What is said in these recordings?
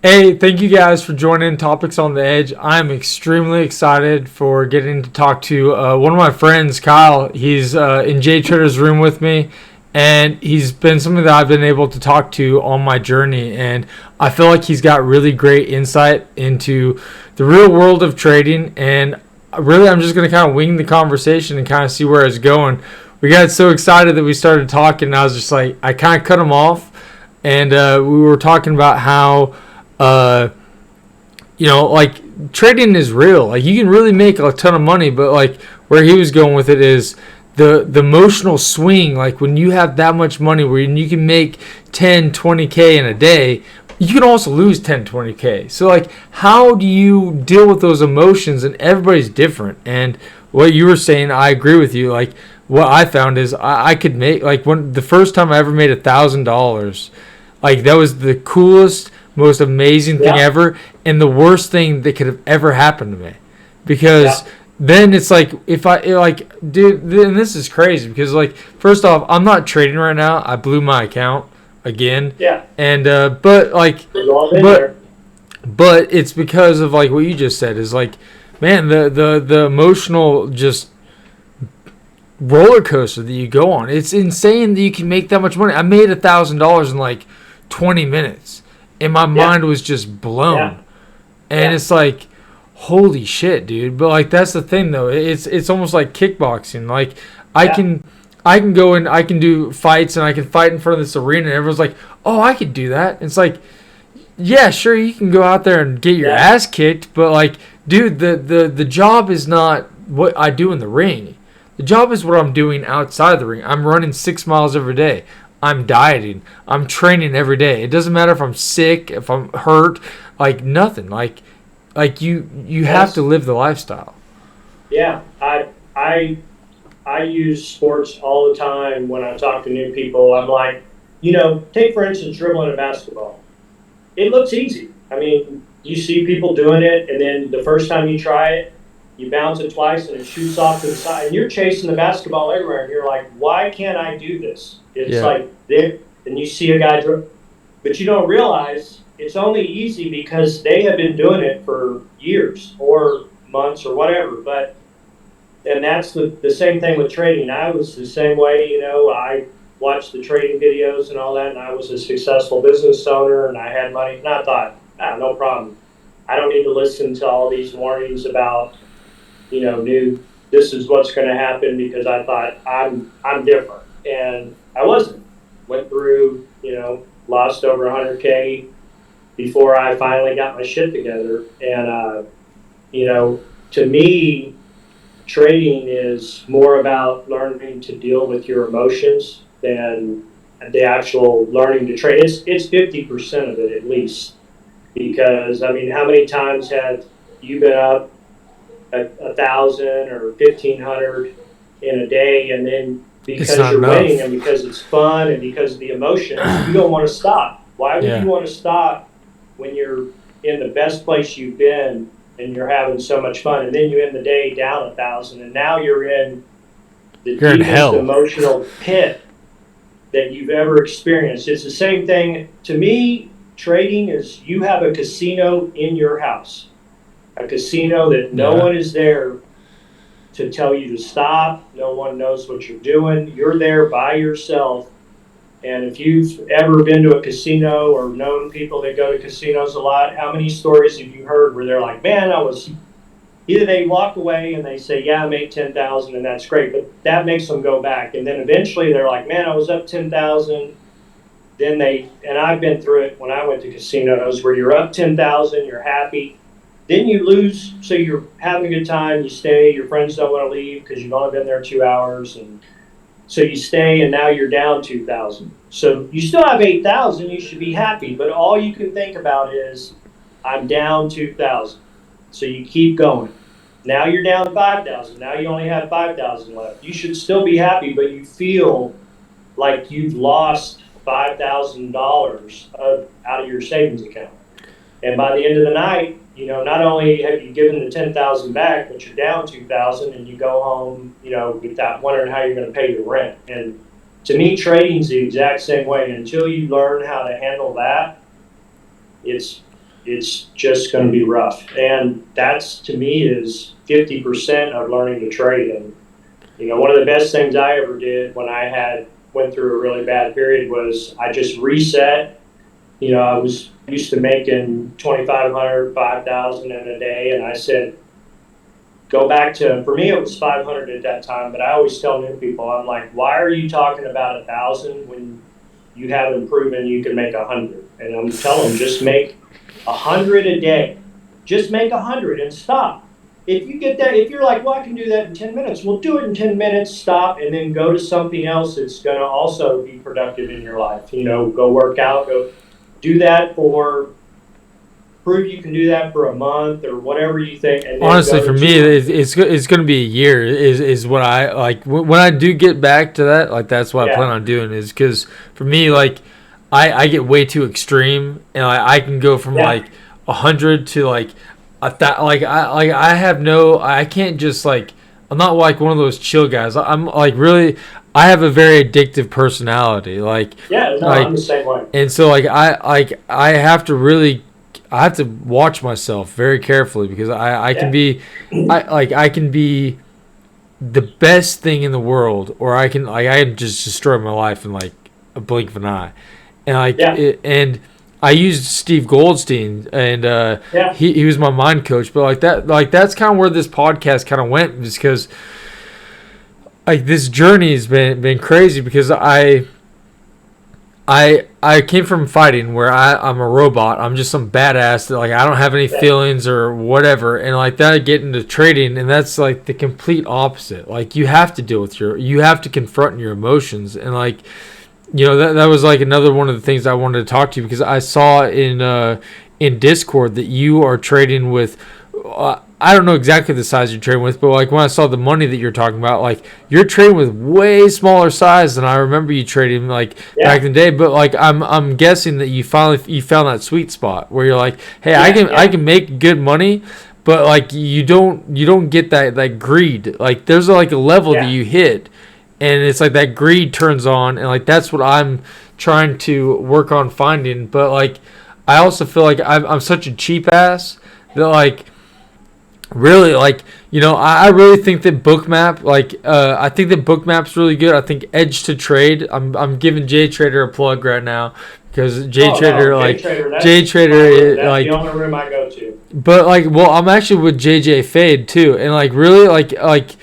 Hey, thank you guys for joining Topics on the Edge. I'm extremely excited for getting to talk to one of my friends, Kyle. He's in Jay Tritter's room with me, and he's been something that I've been able to talk to on my journey. And I feel like he's got really great insight into the real world of trading. And really, I'm just going to kind of wing the conversation and kind of see where it's going. We got so excited that we started talking, and I was just like, I kind of cut him off, and we were talking about how uh, like trading is real. Like you can really make a ton of money, but like where he was going with it is the emotional swing. Like when you have that much money where you can make 10, 20K in a day, you can also lose 10, 20K. So like how do you deal with those emotions? And everybody's different. And what you were saying, I agree with you. Like what I found is I could make like when the first time I ever made $1,000, like that was the coolest, most amazing thing Yeah, ever, and the worst thing that could have ever happened to me, because yeah, then it's like if I like, dude, and this is crazy because like first off, I'm not trading right now. I blew my account again, yeah. and We've all been but there. but it's because of like what you just said is like, man, the emotional just roller coaster that you go on. It's insane that you can make that much money. I made $1,000 in like 20 minutes, and my Yeah, mind was just yeah, blown. And yeah, it's like, holy shit, dude. But like that's the thing though. It's almost like kickboxing. Like I yeah, can I can go and I can do fights and I can fight in front of this arena and everyone's like, oh, I could do that. It's like, yeah, sure, you can go out there and get your yeah, ass kicked, but like, dude, the job is not what I do in the ring. The job is what I'm doing outside the ring. I'm running 6 miles every day. I'm dieting. I'm training every day. It doesn't matter if I'm sick, if I'm hurt, like nothing. Like you have to yes, live the lifestyle. yeah. I use sports all the time when I talk to new people. I'm like, take for instance dribbling a basketball. It looks easy. I mean, you see people doing it, and then the first time you try it, you bounce it twice, and it shoots off to the side, and you're chasing the basketball everywhere, and you're like, why can't I do this? It's Yeah. like, and you see a guy, but you don't realize it's only easy because they have been doing it for years or months or whatever. But and that's the same thing with trading. I was the same way. I watched the trading videos and all that, and I was a successful business owner, and I had money. And I thought, no problem. I don't need to listen to all these warnings about new. This is what's going to happen because I thought I'm different, and I wasn't. Went through, lost over 100K before I finally got my shit together, and to me trading is more about learning to deal with your emotions than the actual learning to trade. It's 50% of it at least. Because I mean, how many times have you been up 1,000 or 1,500 in a day, and then It's because not you're winning enough. and because it's fun and because of the emotions, you don't want to stop. Why would you Yeah. want to stop when you're in the best place you've been and you're having so much fun, and then you end the day down 1,000, and now you're in the You're in deepest hell. emotional pit that you've ever experienced? It's the same thing to me. Trading is you have a casino in your house, a casino that no Yeah. one is there to tell you to stop. No one knows what you're doing. You're there by yourself. And if you've ever been to a casino or known people that go to casinos a lot, how many stories have you heard where they're like, man, I was either they walk away and they say, yeah, I made 10,000 and that's great, but that makes them go back. And then eventually they're like, man, I was up 10,000. Then and I've been through it when I went to casinos where you're up 10,000, you're happy. Then you lose, so you're having a good time, you stay, your friends don't want to leave because you've only been there 2 hours. And so you stay, and now you're down 2,000. So you still have 8,000, you should be happy, but all you can think about is, I'm down 2,000. So you keep going. Now you're down 5,000. Now you only have 5,000 left. You should still be happy, but you feel like you've lost $5,000 out of your savings account. And by the end of the night, not only have you given the 10,000 back, but you're down 2,000, and you go home, without wondering how you're going to pay your rent. And to me, trading's the exact same way. Until you learn how to handle that, it's it's just going to be rough. And that's, to me, is 50% of learning to trade. And, one of the best things I ever did when I went through a really bad period was I just reset. I was used to making 2,500, 5,000 in a day. And I said, go back to, for me, it was 500 at that time. But I always tell new people, I'm like, why are you talking about 1,000 when you haven't proven you can make 100? And I'm telling them, just make 100 a day. Just make 100 and stop. If you get that, if you're like, well, I can do that in 10 minutes, well, do it in 10 minutes, stop, and then go to something else that's going to also be productive in your life. Go work out, go do that prove you can do that for a month or whatever you think. And then honestly, for me, it's going to be a year. Is what I like when I do get back to that. Like that's what I plan on doing. Is because for me, like I get way too extreme, and I can go from like 100 to like I have no. I can't just like. I'm not like one of those chill guys. I'm like really. I have a very addictive personality. Like I'm the same way. And so I have to really. I have to watch myself very carefully because I can be I can be the best thing in the world, or I can just destroy my life in like a blink of an eye. And and I used Steve Goldstein, and he was my mind coach. But that's kind of where this podcast kind of went, because like this journey has been crazy, because I came from fighting where I'm a robot. I'm just some badass that like I don't have any feelings or whatever. And like that I get into trading, and that's like the complete opposite. Like you have to deal with you have to confront your emotions. And like, that was like another one of the things I wanted to talk to you, because I saw in Discord that you are trading with, I don't know exactly the size you're trading with, but like when I saw the money that you're talking about, like you're trading with way smaller size than I remember you trading like back in the day. But like I'm guessing that you found that sweet spot where you're like, hey, I can make good money, but like you don't get that greed. Like there's like a level that you hit, and it's like that greed turns on, and like that's what I'm trying to work on finding. But like I also feel like I'm such a cheap ass that like. Really, like, I really think that Bookmap, like, I think that Bookmap's really good. I think Edge to Trade. I'm giving J Trader a plug right now, because J Trader, that's like the only room I go to. But like, well, I'm actually with JJ Fade too, and like, really, like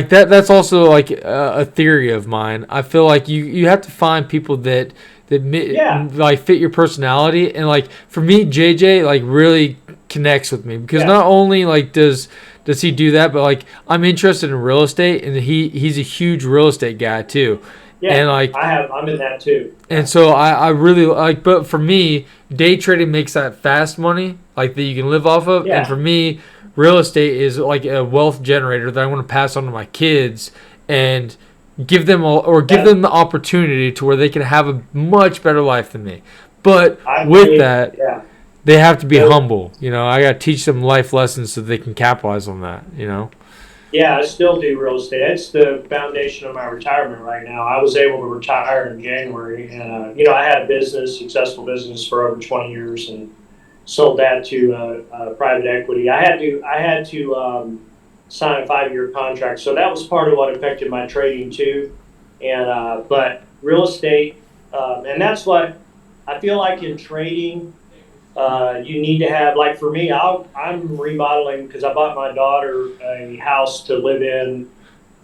that's also like a theory of mine. I feel like you have to find people that like fit your personality, and like for me, JJ like really connects with me, because not only like does he do that, but like I'm interested in real estate, and he's a huge real estate guy too. And like I'm in that too. And so I really like, but for me, day trading makes that fast money like that you can live off of. And for me, real estate is like a wealth generator that I want to pass on to my kids, and give them them the opportunity to where they can have a much better life than me. But they have to be humble. I got to teach them life lessons so they can capitalize on that. Yeah, I still do real estate. It's the foundation of my retirement right now. I was able to retire in January, and I had a successful business for over 20 years, and sold that to private equity. I had to sign a 5-year contract, so that was part of what affected my trading too. And but real estate, and that's what I feel like in trading. You need to have, like for me, I'm remodeling because I bought my daughter a house to live in,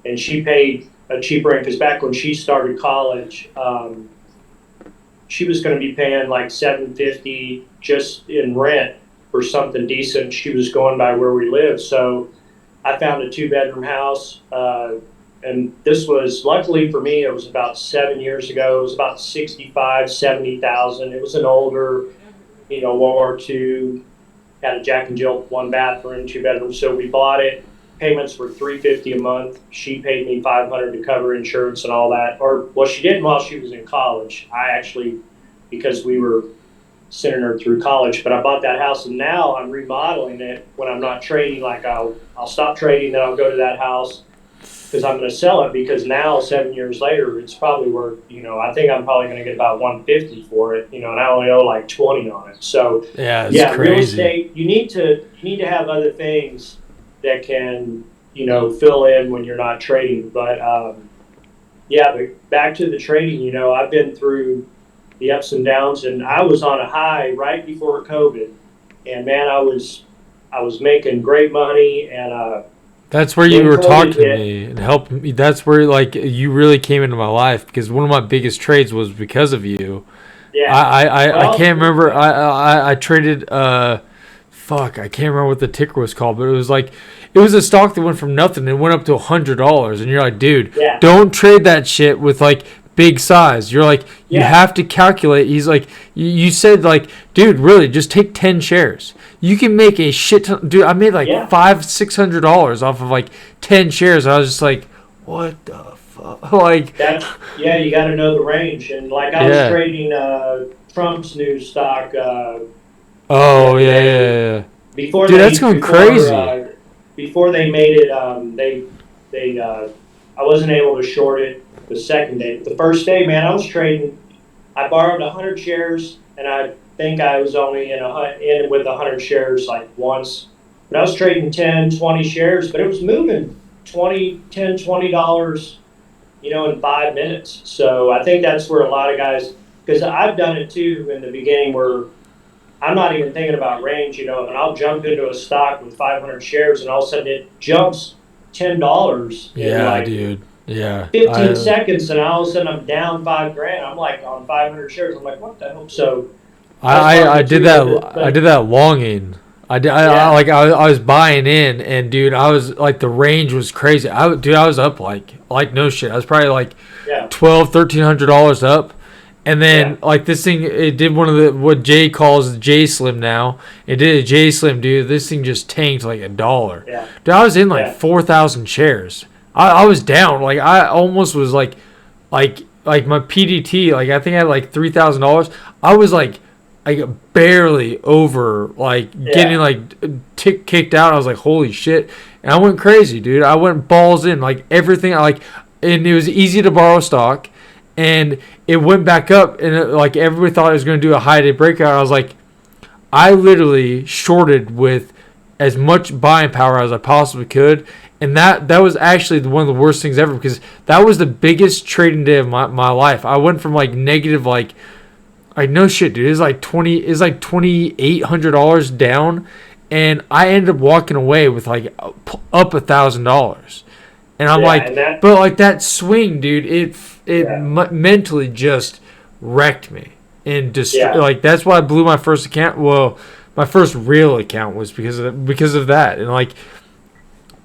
and she paid a cheap rent because back when she started college, she was going to be paying like $750 just in rent for something decent. She was going by where we live, so I found a 2-bedroom house, and this was, luckily for me, it was about 7 years ago. It was about 65, 70,000. It was an older, World War II, had a Jack and Jill 1 bathroom, 2 bedrooms. So we bought it. Payments were $350 a month. She paid me $500 to cover insurance and all that. Well, she didn't while she was in college. I actually, because we were sending her through college. But I bought that house, and now I'm remodeling it when I'm not trading. Like I'll stop trading, then I'll go to that house, because I'm going to sell it, because now 7 years later it's probably worth, I think I'm probably going to get about 150 for it, and I only owe like 20 on it. So Yeah, it's yeah, real crazy. estate, you need to have other things that can, fill in when you're not trading. But yeah, but back to the trading, I've been through the ups and downs, and I was on a high right before COVID, and man, I was making great money, and That's where you then were COVID talking to hit. me and helping me. That's where like you really came into my life because one of my biggest trades was because of you. Yeah. I Well, can't remember. I traded fuck, I can't remember what the ticker was called, but it was a stock that went from nothing and went up to $100, and you're like, dude, yeah, don't trade that shit with like big size. You're like, you yeah, have to calculate. He's like, you said like, dude, really, just take 10 shares. You can make a shit ton. Dude, I made like yeah. $500-600 off of like 10 shares. I was just like, what the fuck, like, Yeah, you got to know the range. And like I was yeah. trading Trump's new stock the Oh other yeah, day, yeah, yeah. before Dude, that's they going before crazy. uh, before they made it. They I wasn't able to short it the second day. The first day, man, I was trading. I borrowed 100 shares, and I think I was only in with 100 shares like once. But I was trading 10, 20 shares, but it was moving 20, 10, $20, in 5 minutes. So I think that's where a lot of guys, because I've done it too in the beginning, where I'm not even thinking about range, and I'll jump into a stock with 500 shares, and all of a sudden it jumps $10 in Yeah, like dude. Yeah, 15 seconds, and all of a sudden I'm down 5 grand. I'm like on 500 shares. I'm like, what the hell? So that's part of I it did too. But that. I did but that longing. yeah, I was buying in, and dude, I was like the range was crazy. I was up like no shit. I was probably like yeah, 1,200-1,300 dollars up, and yeah, then like this thing, it did one of the what Jay calls J Slim now. It did a J Slim, dude. This thing just tanked like $1. yeah, Dude, I was in like yeah, 4,000 shares. I was down. Like I almost was like my PDT. Like I think I had like $3,000. I was like barely over like getting yeah, like kicked out. I was like, holy shit, and I went crazy, dude. I went balls in like everything. And it was easy to borrow stock, and it went back up, and like everybody thought it was going to do a high day breakout. I was like, I literally shorted with as much buying power as I possibly could. And that was actually one of the worst things ever because that was the biggest trading day of my life. I went from like negative like no shit, dude. It's like $2,800 down, and I ended up walking away with like up $1,000. And I'm yeah, like, and that, but like that swing, dude, it yeah, mentally just wrecked me and yeah, like that's why I blew my first account. Well, my first real account was because of that. And like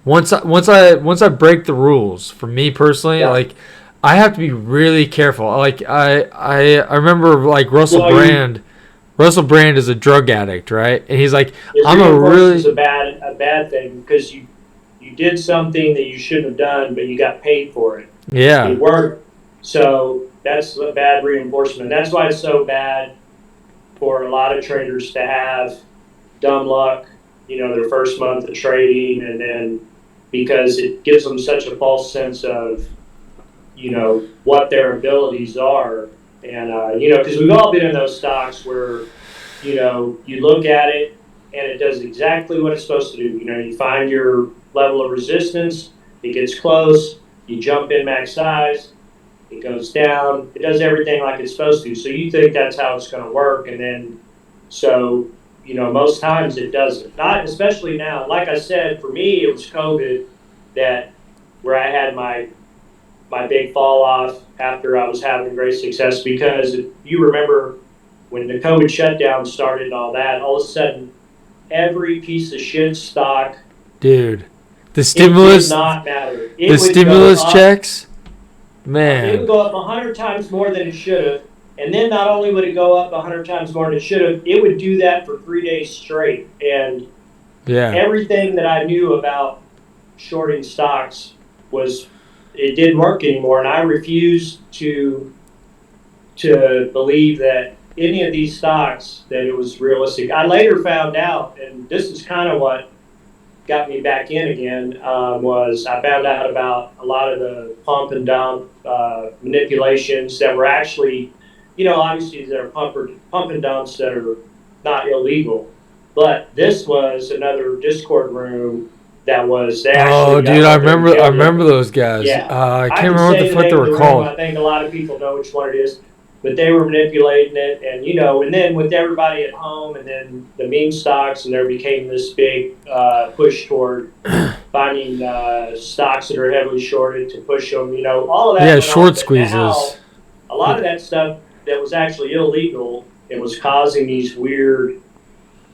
once I break the rules for me personally, yeah. like I have to be really careful. Like I remember like Well, Russell Brand is a drug addict, right? And he's like, it I'm a reinforces really a bad thing, because you did something that you shouldn't have done, but you got paid for it. yeah. It worked. So that's a bad reinforcement. That's why it's so bad for a lot of traders to have dumb luck, their first month of trading, and then because it gives them such a false sense of, what their abilities are. And, because we've all been in those stocks where, you look at it and it does exactly what it's supposed to do. You find your level of resistance, it gets close, you jump in max size, it goes down, it does everything like it's supposed to. So you think that's how it's going to work. And then, so, most times it doesn't. Not especially now. Like I said, for me, it was COVID that where I had my big fall off after I was having great success, because if you remember when the COVID shutdown started and all of a sudden every piece of shit stock, Dude, the it did stimulus not matter. the It would go stimulus up. checks, It would man. go up 100 times more than it should have. And then not only would it go up 100 times more than it should have, it would do that for 3 days straight. And Yeah. everything that I knew about shorting stocks was, it didn't work anymore. And I refused to believe that any of these stocks that it was realistic. I later found out, and this is kind of what got me back in again was I found out about a lot of the pump and dump manipulations that were actually, obviously there are pump and dumps that are not illegal, but this was another Discord room that was they Oh, actually dude, what they were I telling remember you. those guys. Yeah, I I can't can remember say the what they name of were the room. called. I think a lot of people know which one it is, but they were manipulating it, and and then with everybody at home, and then the meme stocks, and there became this big push toward finding stocks that are heavily shorted to push them. All of that Yeah, went on, short but squeezes. now a lot of that stuff that was actually illegal, it was causing these weird,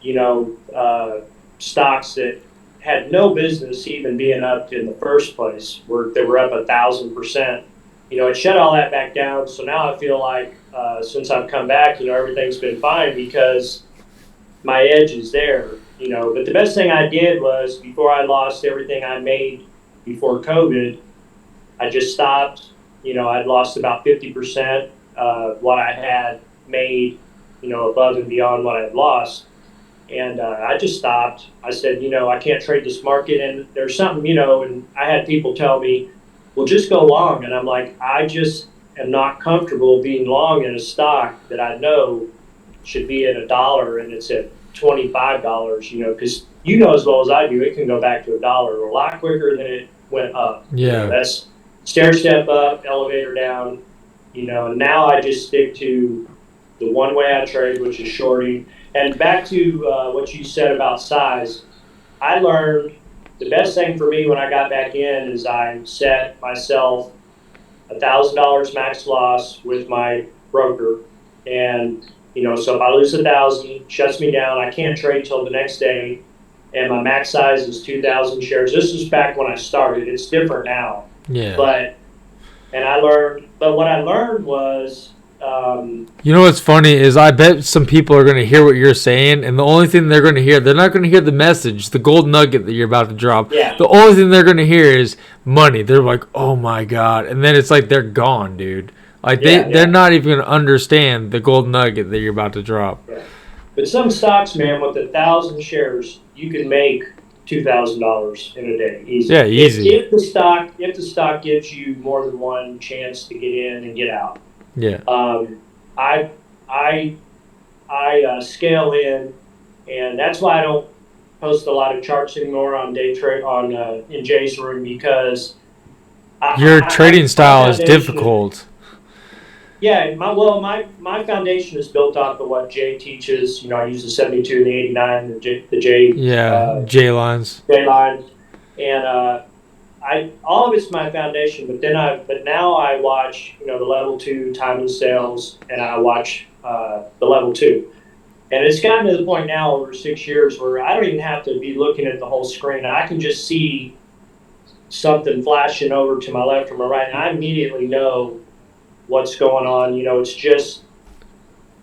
you know, stocks that had no business even being up in the first place, where they were up 1,000%. It shut all that back down. So now I feel like since I've come back, everything's been fine because my edge is there. But the best thing I did was before I lost everything I made before COVID, I just stopped. I'd lost about 50% what I had made, above and beyond what I'd lost. And I just stopped. I said, I can't trade this market. And there's something, and I had people tell me, well, just go long. And I'm like, I just am not comfortable being long in a stock that I know should be at $1 and it's at $25, because as well as I do, it can go back to $1 a lot quicker than it went up. Yeah. That's stair step up, elevator down, and now I just stick to the one way I trade, which is shorting. And back to what you said about size, I learned the best thing for me when I got back in is I set myself $1,000 max loss with my broker, and so if I lose 1,000, shuts me down. I can't trade till the next day, and my max size is 2,000 shares. This is back when I started. It's different now, Yeah. but what I learned was You know what's funny is I bet some people are going to hear what you're saying, and the only thing they're going to hear, they're not going to hear the message, the gold nugget that you're about to drop. yeah, The only thing they're going to hear is money. They're like, oh my God. And then it's like they're gone, dude. Like yeah, they're yeah, not even going to understand the gold nugget that you're about to drop. yeah. But some stocks, man, with 1,000 shares, you can make $2,000 in a day, easy. Yeah, easy. If the stock gives you more than one chance to get in and get out. Yeah. I I I scale in, and that's why I don't post a lot of charts anymore on day trade on in Jay's room, because Your trading my style is foundation is, difficult. yeah, my foundation is built off of what Jay teaches. I use the 72 and the 89, the Yeah, J lines. J lines, and all of it's my foundation. But now I watch the level two time and sales, and I watch the level two. And it's gotten to the point now over 6 years where I don't even have to be looking at the whole screen. I can just see something flashing over to my left or my right, and I immediately know what's going on. It's just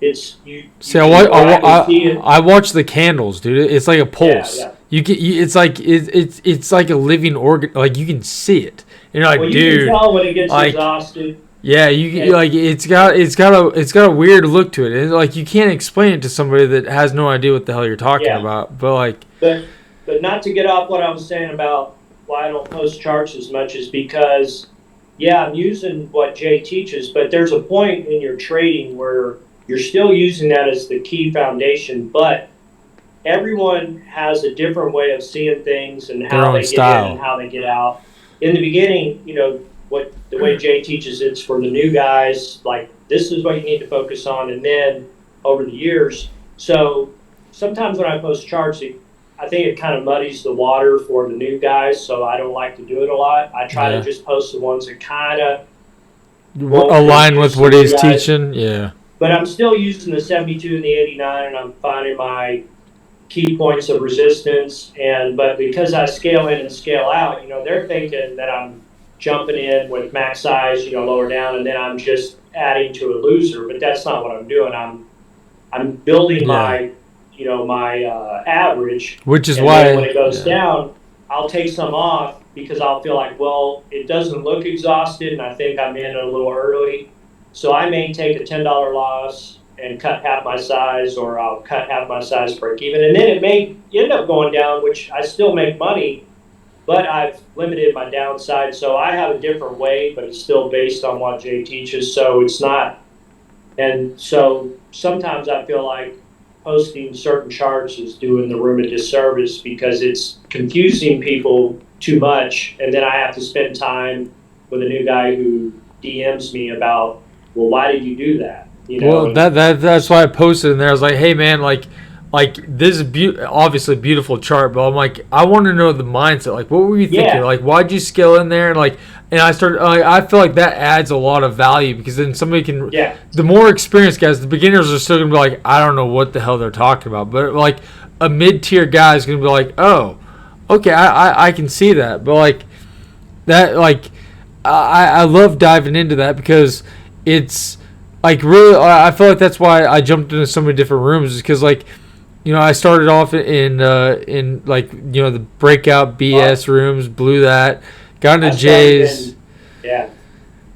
See, you can go back and see it. I watch the candles, dude. It's like a Yeah, pulse. yeah. It's like a living organ. Like you can see it. And you're like, Well, you can dude, tell when it gets like, exhausted. yeah, And like it's got a weird look to it. And like you can't explain it to somebody that has no idea what the hell you're talking yeah, about. But like, but not to get off what I was saying about why I don't post charts as much is because, yeah, I'm using what Jay teaches, but there's a point in your trading where you're still using that as the key foundation, but everyone has a different way of seeing things and their how own they get in and style. how they get out. In the beginning, what the way Jay teaches, it's for the new guys. Like, this is what you need to focus on, and then over the years. So sometimes when I post charts, I think it kind of muddies the water for the new guys. So I don't like to do it a lot. I try to Yeah, just post the ones that kind of won't align with confuse the what new he's guys. teaching. Yeah, But I'm still using the 72 and the 89, and I'm finding my key points of resistance. But because I scale in and scale out, they're thinking that I'm jumping in with max size, lower down, and then I'm just adding to a loser. But that's not what I'm doing. I'm building yeah. my average, Which is and then when why, it goes yeah, down, I'll take some off because I'll feel like, well, it doesn't look exhausted, and I think I'm in a little early, so I may take a $10 loss and cut half my size, or I'll cut half my size, break even. And then it may end up going down, which I still make money, but I've limited my downside. So I have a different way, but it's still based on what Jay teaches. So it's not, and so sometimes I feel like posting certain charts is doing the room a disservice because it's confusing people too much. And then I have to spend time with a new guy who DMs me about, well, why did you do that? Well, And that's why I posted in there. I was like, hey man, like this is obviously a beautiful chart, but I'm like, I want to know the mindset. Like, what were you thinking? yeah, Like, why'd you scale in there? And I started. I feel like that adds a lot of value because then somebody can. yeah, The more experienced guys, the beginners are still gonna be like, I don't know what the hell they're talking about. But like a mid tier guy is gonna be like, oh, okay, I can see that. But like that, like I love diving into that because it's like really. I feel like that's why I jumped into so many different rooms, is because like I started off in like the breakout BS rooms, blew that, got into Jay's. yeah.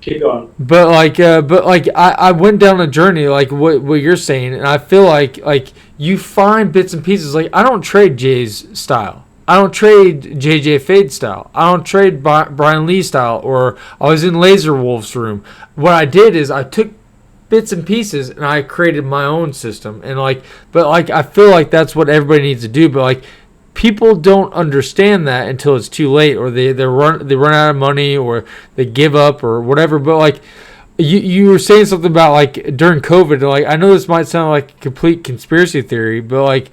Keep going. But like I went down a journey like what you're saying, and I feel like you find bits and pieces. Like I don't trade Jay's style. I don't trade JJ Fade style. I don't trade Brian Lee style. Or I was in Laser Wolf's room. What I did is I took bits and pieces and I created my own system. And but I feel like that's what everybody needs to do. But like people don't understand that until it's too late, or they run out of money, or they give up or whatever. But like you were saying something about like during COVID. Like I know this might sound like a complete conspiracy theory, but like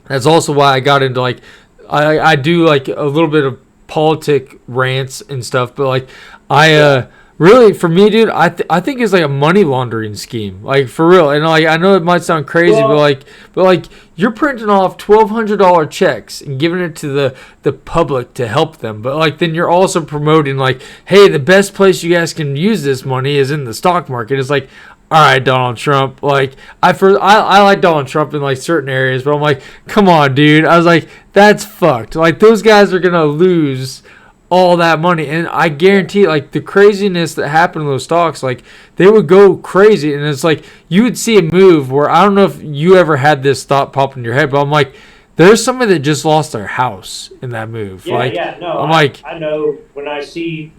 that's also why I got into like I do like a little bit of politic rants and stuff. But like I really, for me, dude, I think it's like a money laundering scheme, like for real. And like I know it might sound crazy, Well, but like you're printing off $1,200 checks and giving it to the public to help them. But like then you're also promoting like, hey, the best place you guys can use this money is in the stock market. It's like, all right, Donald Trump. Like I like Donald Trump in like certain areas, but I'm like, come on, dude. I was like, that's fucked. Like those guys are gonna lose all that money, and I guarantee like the craziness that happened in those stocks, like they would go crazy. And it's like you would see a move where I don't know if you ever had this thought pop in your head, but I'm like, there's somebody that just lost their house in that move. yeah, Like yeah. No, I'm like, I know when I see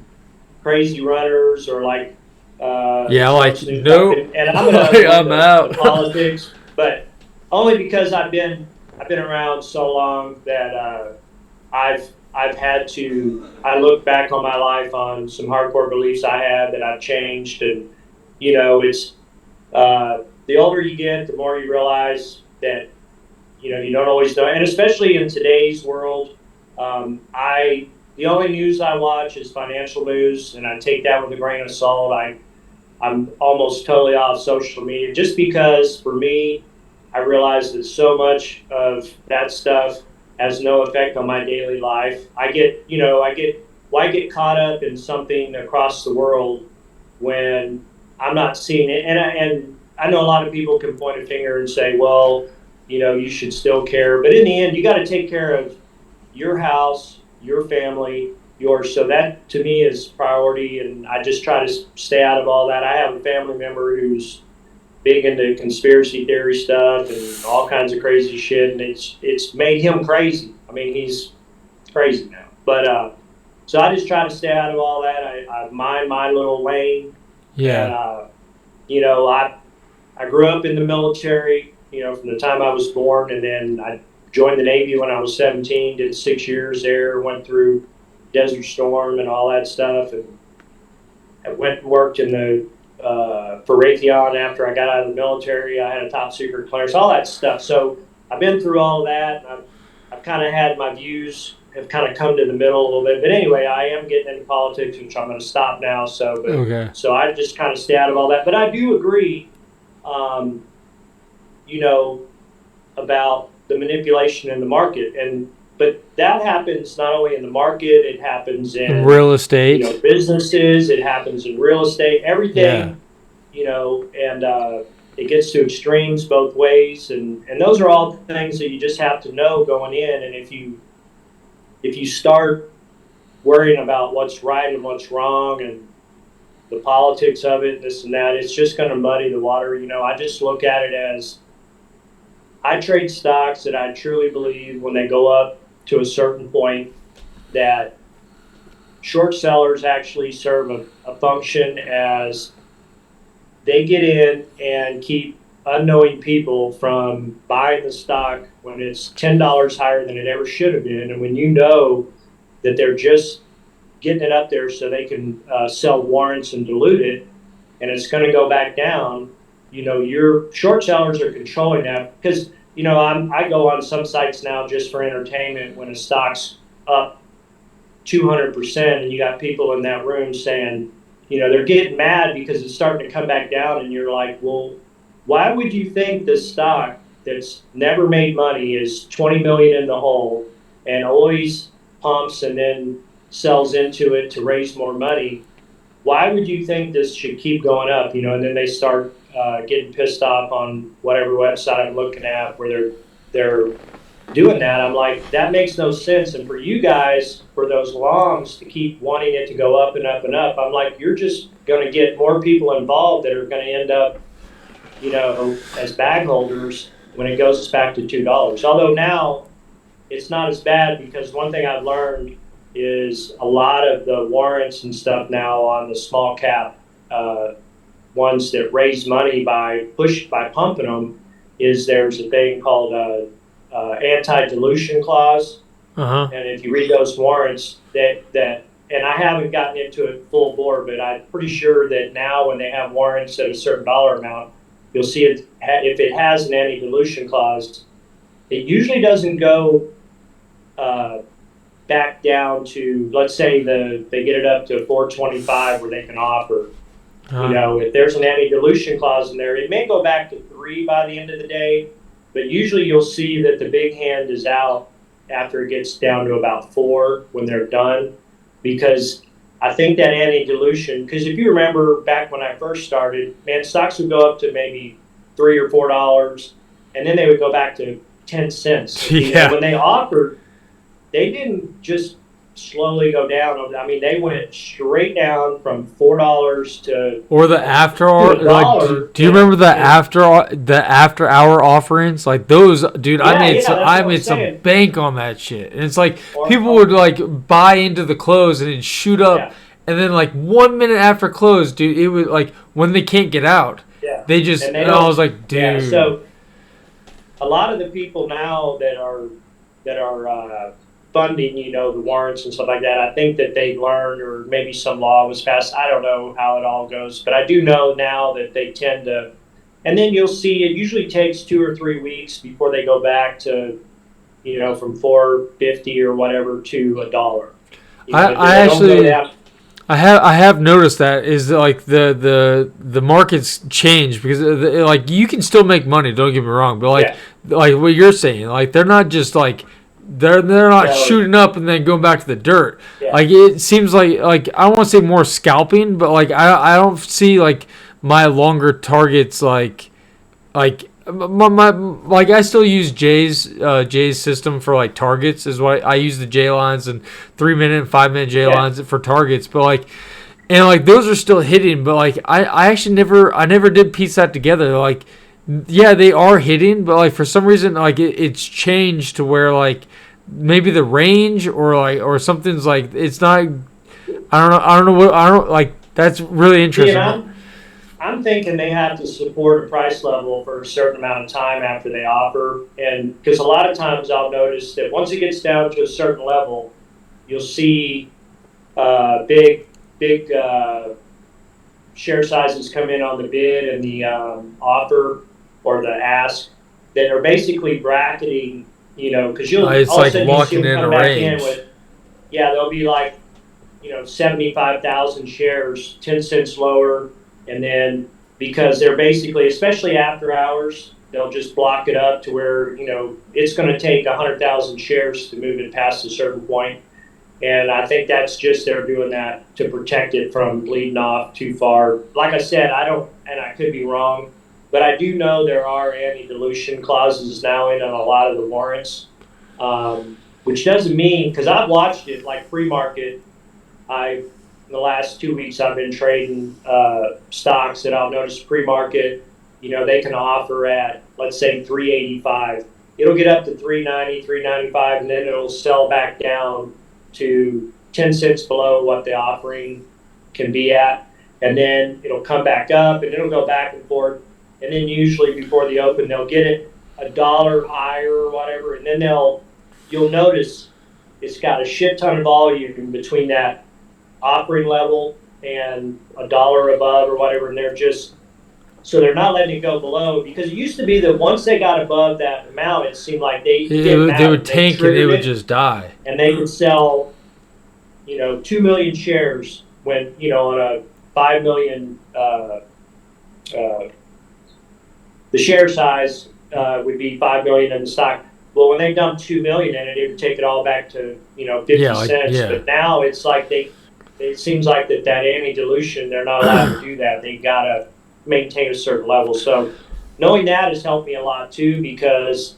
crazy runners or like yeah, like Trump's new stuff, no. and I'm gonna avoid I'm the out. politics, but only because I've been around so long that I've had to. I look back on my life on some hardcore beliefs I had that I've changed, and it's the older you get, the more you realize that you don't always know, and especially in today's world, I the only news I watch is financial news, and I take that with a grain of salt. I'm almost totally off social media just because for me, I realize that so much of that stuff has no effect on my daily life. Why get caught up in something across the world when I'm not seeing it? And I know a lot of people can point a finger and say, well, you should still care. But in the end, you got to take care of your house, your family, yours. So that to me is priority. And I just try to stay out of all that. I have a family member who's big into conspiracy theory stuff and all kinds of crazy shit. And it's made him crazy. I mean, he's crazy now. But so I just try to stay out of all that. I mind my little lane. And, Yeah. I grew up in the military, from the time I was born, and then I joined the Navy when I was 17, did 6 years there, went through Desert Storm and all that stuff, and I went and worked in the for Raytheon after I got out of the military. I had a top secret clearance, all that stuff. So I've been through all of that. And I've kind of had my views have kind of come to the middle a little bit. But anyway, I am getting into politics, which I'm going to stop now. Okay. So I just kind of stay out of all that. But I do agree, um, you know, about the manipulation in the market. But that happens not only in the market, it happens in Real estate. businesses, it happens in real estate, Yeah. everything, and it gets to extremes both ways, and those are all things that you just have to know going in. And if you start worrying about what's right and what's wrong, and the politics of it, this and that. It's just going to muddy the water. I just look at it as I trade stocks that I truly believe when they go up to a certain point that short sellers actually serve a function as they get in and keep unknowing people from buying the stock when it's $10 higher than it ever should have been. And when you know that they're just getting it up there so they can sell warrants and dilute it, and it's going to go back down, your short sellers are controlling that because, I go on some sites now just for entertainment when a stock's up 200% and you got people in that room saying, they're getting mad because it's starting to come back down. And you're like, well, why would you think this stock that's never made money is 20 million in the hole and always pumps and then sells into it to raise more money? Why would you think this should keep going up? And then they start getting pissed off on whatever website I'm looking at where they're doing that. I'm like, that makes no sense. And for you guys, for those longs to keep wanting it to go up and up and up, I'm like, you're just going to get more people involved that are going to end up, as bag holders when it goes back to $2. Although now it's not as bad because one thing I've learned is a lot of the warrants and stuff now on the small cap ones that raise money by pumping them is there's a thing called anti-dilution clause. Uh-huh. And if you read those warrants and I haven't gotten into it full bore, but I'm pretty sure that now when they have warrants at a certain dollar amount, you'll see it if it has an anti-dilution clause, it usually doesn't go back down to, let's say they get it up to 425 where they can offer. If there's an anti-dilution clause in there, it may go back to 3 by the end of the day, but usually you'll see that the big hand is out after it gets down to about 4 when they're done, because I think that anti-dilution, because if you remember back when I first started, man, stocks would go up to maybe $3 or $4, and then they would go back to 10 cents. Yeah. When they offered, they didn't just slowly go down. I mean, they went straight down from $4 to or the after hour. Like, do you remember the after hour offerings? Like those, dude. Yeah, I made some bank on that shit. And it's like people would like buy into the close and it'd shoot up, and then like 1 minute after close, dude, it was like when they can't get out. Yeah. They just. And I was like, dude. Yeah, so a lot of the people now that are funding, the warrants and stuff like that, I think that they learned, or maybe some law was passed. I don't know how it all goes, but I do know now that they tend to, and then you'll see it usually takes 2 or 3 weeks before they go back to, from $4.50 or whatever to $1. I have noticed that is like the markets change because like you can still make money. Don't get me wrong, but like what you're saying, like they're not just like. They're not shooting up and then going back to the dirt. Yeah. Like it seems like I don't want to say more scalping, but like I don't see like my longer targets like my like I still use Jay's system for like targets is what I use the J lines and 3 minute and 5 minute J lines for targets, but like and like those are still hitting, but like I actually never did piece that together. Like yeah, they are hitting, but like for some reason, like it's changed to where like maybe the range or something's like it's not. I don't know like that's really interesting. Yeah, I'm thinking they have to support a price level for a certain amount of time after they offer, and because a lot of times I'll notice that once it gets down to a certain level, you'll see big share sizes come in on the bid and the offer or the ask that are basically bracketing, because you'll it's all like of a sudden locking you see them in come a back range. in with, they'll be like, 75,000 shares, 10 cents lower, and then because they're basically, especially after hours, they'll just block it up to where it's going to take 100,000 shares to move it past a certain point. And I think that's just they're doing that to protect it from bleeding off too far. Like I said, and I could be wrong, but I do know there are anti-dilution clauses now in on a lot of the warrants, which doesn't mean, because I've watched it like free market, I've in the last 2 weeks I've been trading stocks that I'll notice pre-market, they can offer at, let's say, 385. It'll get up to 390, 395, and then it'll sell back down to 10 cents below what the offering can be at. And then it'll come back up and it'll go back and forth. And then usually before the open, they'll get it a dollar higher or whatever. And then you'll notice it's got a shit ton of volume between that offering level and a dollar above or whatever. And so they're not letting it go below, because it used to be that once they got above that amount, it seemed like they would tank and it would just die. And they could sell, 2 million shares when, on a 5 million, the share size would be 5 million in the stock. Well, when they dumped 2 million in it, it would take it all back to 50 cents. Yeah. But now it's like it seems like that anti-dilution, they're not allowed to do that. They gotta maintain a certain level. So knowing that has helped me a lot too, because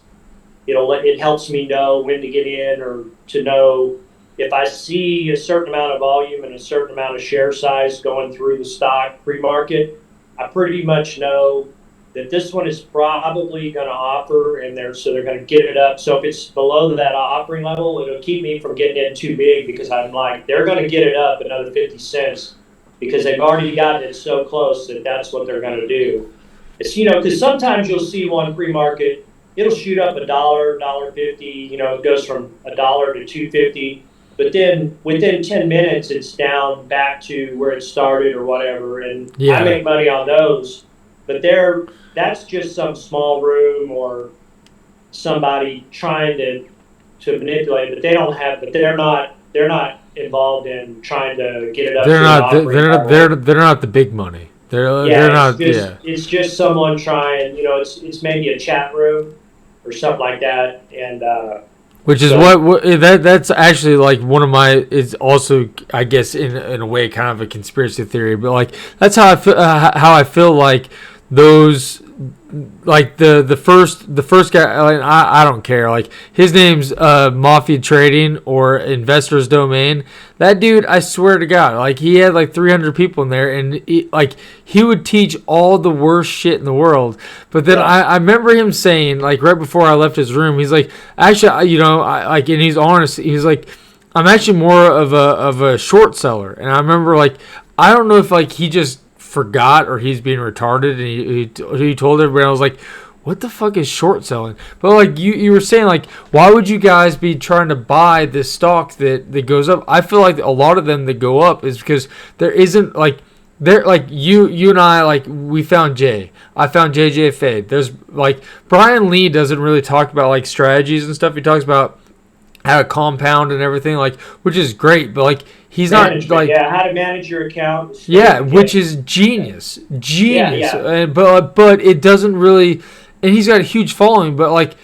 it helps me know when to get in, or to know if I see a certain amount of volume and a certain amount of share size going through the stock pre-market, I pretty much know that this one is probably going to offer, and so they're going to get it up. So if it's below that offering level, it'll keep me from getting in too big, because I'm like, they're going to get it up another 50 cents because they've already gotten it so close that that's what they're going to do. It's, because sometimes you'll see one pre-market, it'll shoot up $1, $1.50, it goes from $1 to $2.50. But then within 10 minutes, it's down back to where it started or whatever. And I make money on those. But that's just some small room or somebody trying to manipulate. But they're not involved in trying to get it up. They're not the big money. It's just someone trying. It's maybe a chat room or something like that, and. Which is that's actually like one of my, is also, I guess, in a way kind of a conspiracy theory, but like that's how I feel like those, like the first guy, like, I don't care, like his name's Mafia Trading or Investors Domain. That dude, I swear to God, like he had like 300 people in there, and he would teach all the worst shit in the world. But then I remember him saying, like right before I left his room, he's like, actually, and he's honest. He's like, I'm actually more of a short seller. And I remember, like, I don't know if like he just forgot or he's being retarded, and he told everybody. I was like, what the fuck is short selling? But like you were saying, like, why would you guys be trying to buy this stock that goes up? I feel like a lot of them that go up is because there isn't, like, there, like you and I, like, we found Jay. I found JJFA. There's like Brian Lee doesn't really talk about like strategies and stuff. He talks about how to compound and everything, like, which is great, but like he's not like how to manage your account. Which is genius. But it doesn't really. And he's got a huge following, but like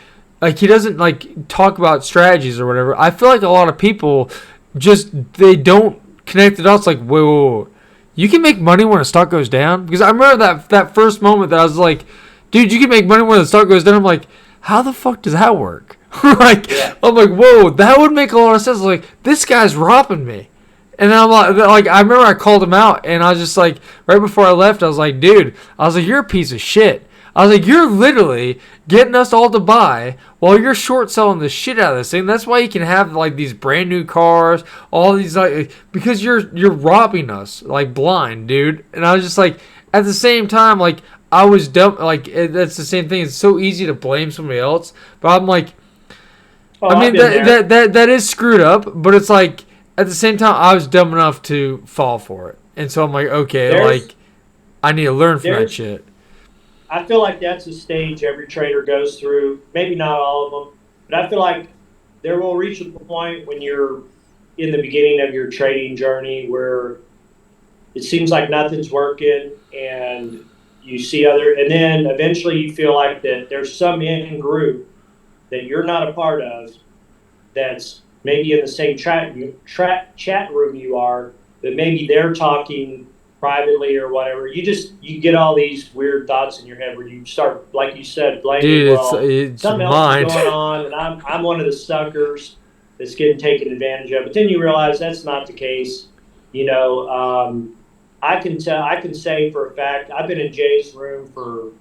he doesn't like talk about strategies or whatever. I feel like a lot of people they don't connect the dots. Like, wait. You can make money when a stock goes down? Because I remember that first moment that I was like, dude, you can make money when the stock goes down. I'm like, how the fuck does that work? I'm like, whoa, that would make a lot of sense. Like, this guy's robbing me. And then I'm like, I remember I called him out, and I was just like, right before I left, I was like, dude, you're a piece of shit. I was like, you're literally getting us all to buy while you're short selling the shit out of this thing. That's why you can have like these brand new cars, all these, like, because you're robbing us like blind, dude. And I was just like, at the same time, like, I was dumb. Like, that's the same thing. It's so easy to blame somebody else, but I'm like, that is screwed up. But it's like, at the same time, I was dumb enough to fall for it, and so I'm like, okay, I need to learn from that shit. I feel like that's a stage every trader goes through. Maybe not all of them, but I feel like there will reach a point when you're in the beginning of your trading journey where it seems like nothing's working, and you see and then eventually you feel like that there's some in group that you're not a part of that's maybe in the same chat room you are, that maybe they're talking privately or whatever. You get all these weird thoughts in your head where you start, like you said, blaming, it's something else is going on, and I'm one of the suckers that's getting taken advantage of. But then you realize that's not the case. You know, I can say for a fact, I've been in Jay's room for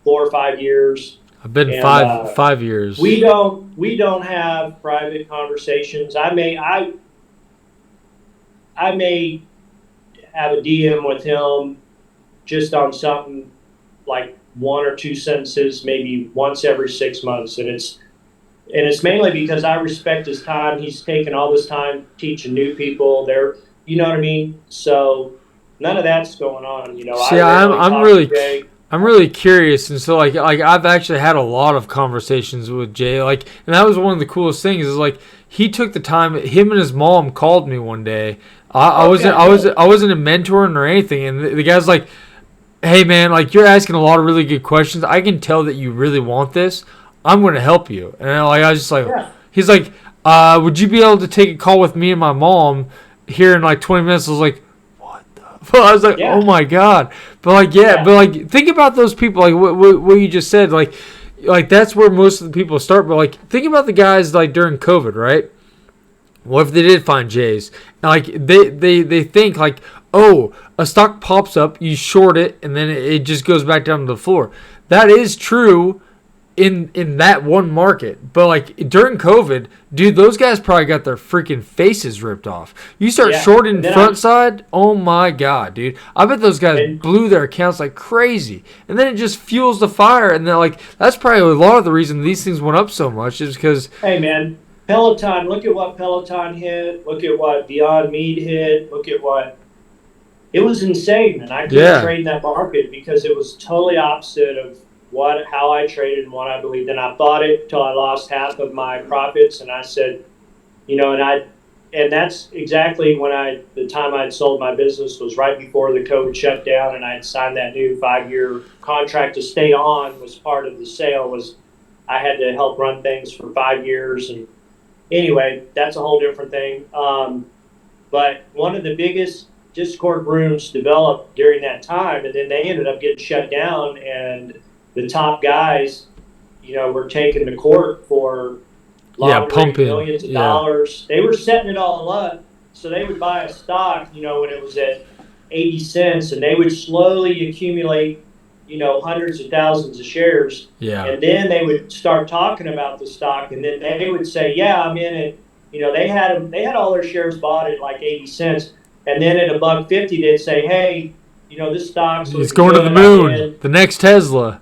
4 or 5 years, I've been and 5 years. we don't have private conversations. I may have a DM with him just on something like one or two sentences, maybe once every 6 months, and it's mainly because I respect his time. He's taken all this time teaching new people. You know what I mean? So none of that's going on. I See, rarely talk to Jay. I'm really curious, and so like I've actually had a lot of conversations with Jay, like, and that was one of the coolest things is like he took the time. Him and his mom called me one day. Okay, good. I wasn't a mentoring or anything, and the guy's like, "Hey man, like you're asking a lot of really good questions. I can tell that you really want this. I'm going to help you." And I was just like, Yeah, he's like, "Would you be able to take a call with me and my mom here in like 20 minutes?" I was like, "What the?" Fuck? I was like, "Oh yeah, my god!" But like, yeah, yeah. but like, think about those people. Like what you just said. Like that's where most of the people start. But like, think about the guys like during COVID, right? What if they did find Jays? And like they think like, oh, a stock pops up, you short it, and then it just goes back down to the floor. That is true in that one market. But like during COVID, dude, those guys probably got their freaking faces ripped off. You start Yeah. shorting And then front side, oh my god, dude. I bet those guys and blew their accounts like crazy. And then it just fuels the fire. And then like that's probably a lot of the reason these things went up so much is because hey, man, Peloton. Look at what Peloton hit. Look at what Beyond Meat hit. Look at what it was insane, and I couldn't yeah, trade in that market because it was totally opposite of what how I traded and what I believed. And I bought it till I lost half of my profits, and I said, and that's exactly when the time I'd sold my business was right before the COVID shutdown, and I had signed that new 5 year contract to stay on. Was part of the sale was I had to help run things for 5 years, and anyway, that's a whole different thing. But one of the biggest Discord rooms developed during that time, and then they ended up getting shut down, and the top guys, were taken to court for yeah, laundering pumping, millions of yeah. dollars. They were setting it all up, so they would buy a stock, when it was at 80 cents, and they would slowly accumulate, hundreds of thousands of shares, Yeah. and then they would start talking about the stock, and then they would say, "Yeah, I'm in it." They had all their shares bought at like 80 cents, and then at a buck 50, they'd say, "Hey, this stock's It's looking going to the good. I'm moon. in." The next Tesla.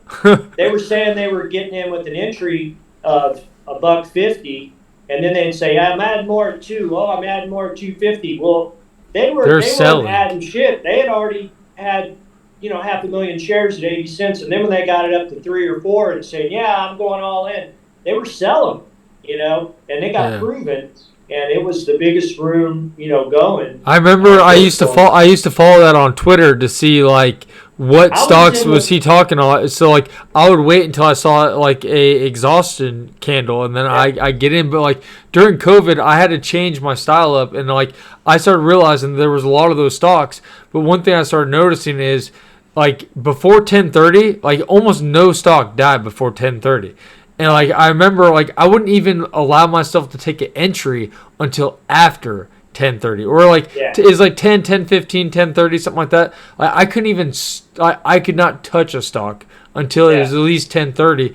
They were saying they were getting in with an entry of a buck 50, and then they'd say, "I'm adding more at two. Oh, I'm adding more at 250." Well, They're they weren't selling. adding shit. They had already had, 500,000 shares at 80 cents, and then when they got it up to three or four and saying, "Yeah, I'm going all in," they were selling, and they got Yeah. proven, and it was the biggest room, going I remember on Bitcoin. I used to follow that on Twitter to see like what I was stocks in was with, he talking about. So like I would wait until I saw like a exhaustion candle and then yeah, I get in. But like during COVID, I had to change my style up and like I started realizing there was a lot of those stocks. But one thing I started noticing is like before 10:30, like almost no stock died before 10:30. And like I remember like I wouldn't even allow myself to take an entry until after 10:30 or like yeah, is like 10, 10, 15, 10:30 something like that. Like I couldn't even I could not touch a stock until it was yeah. at least 10:30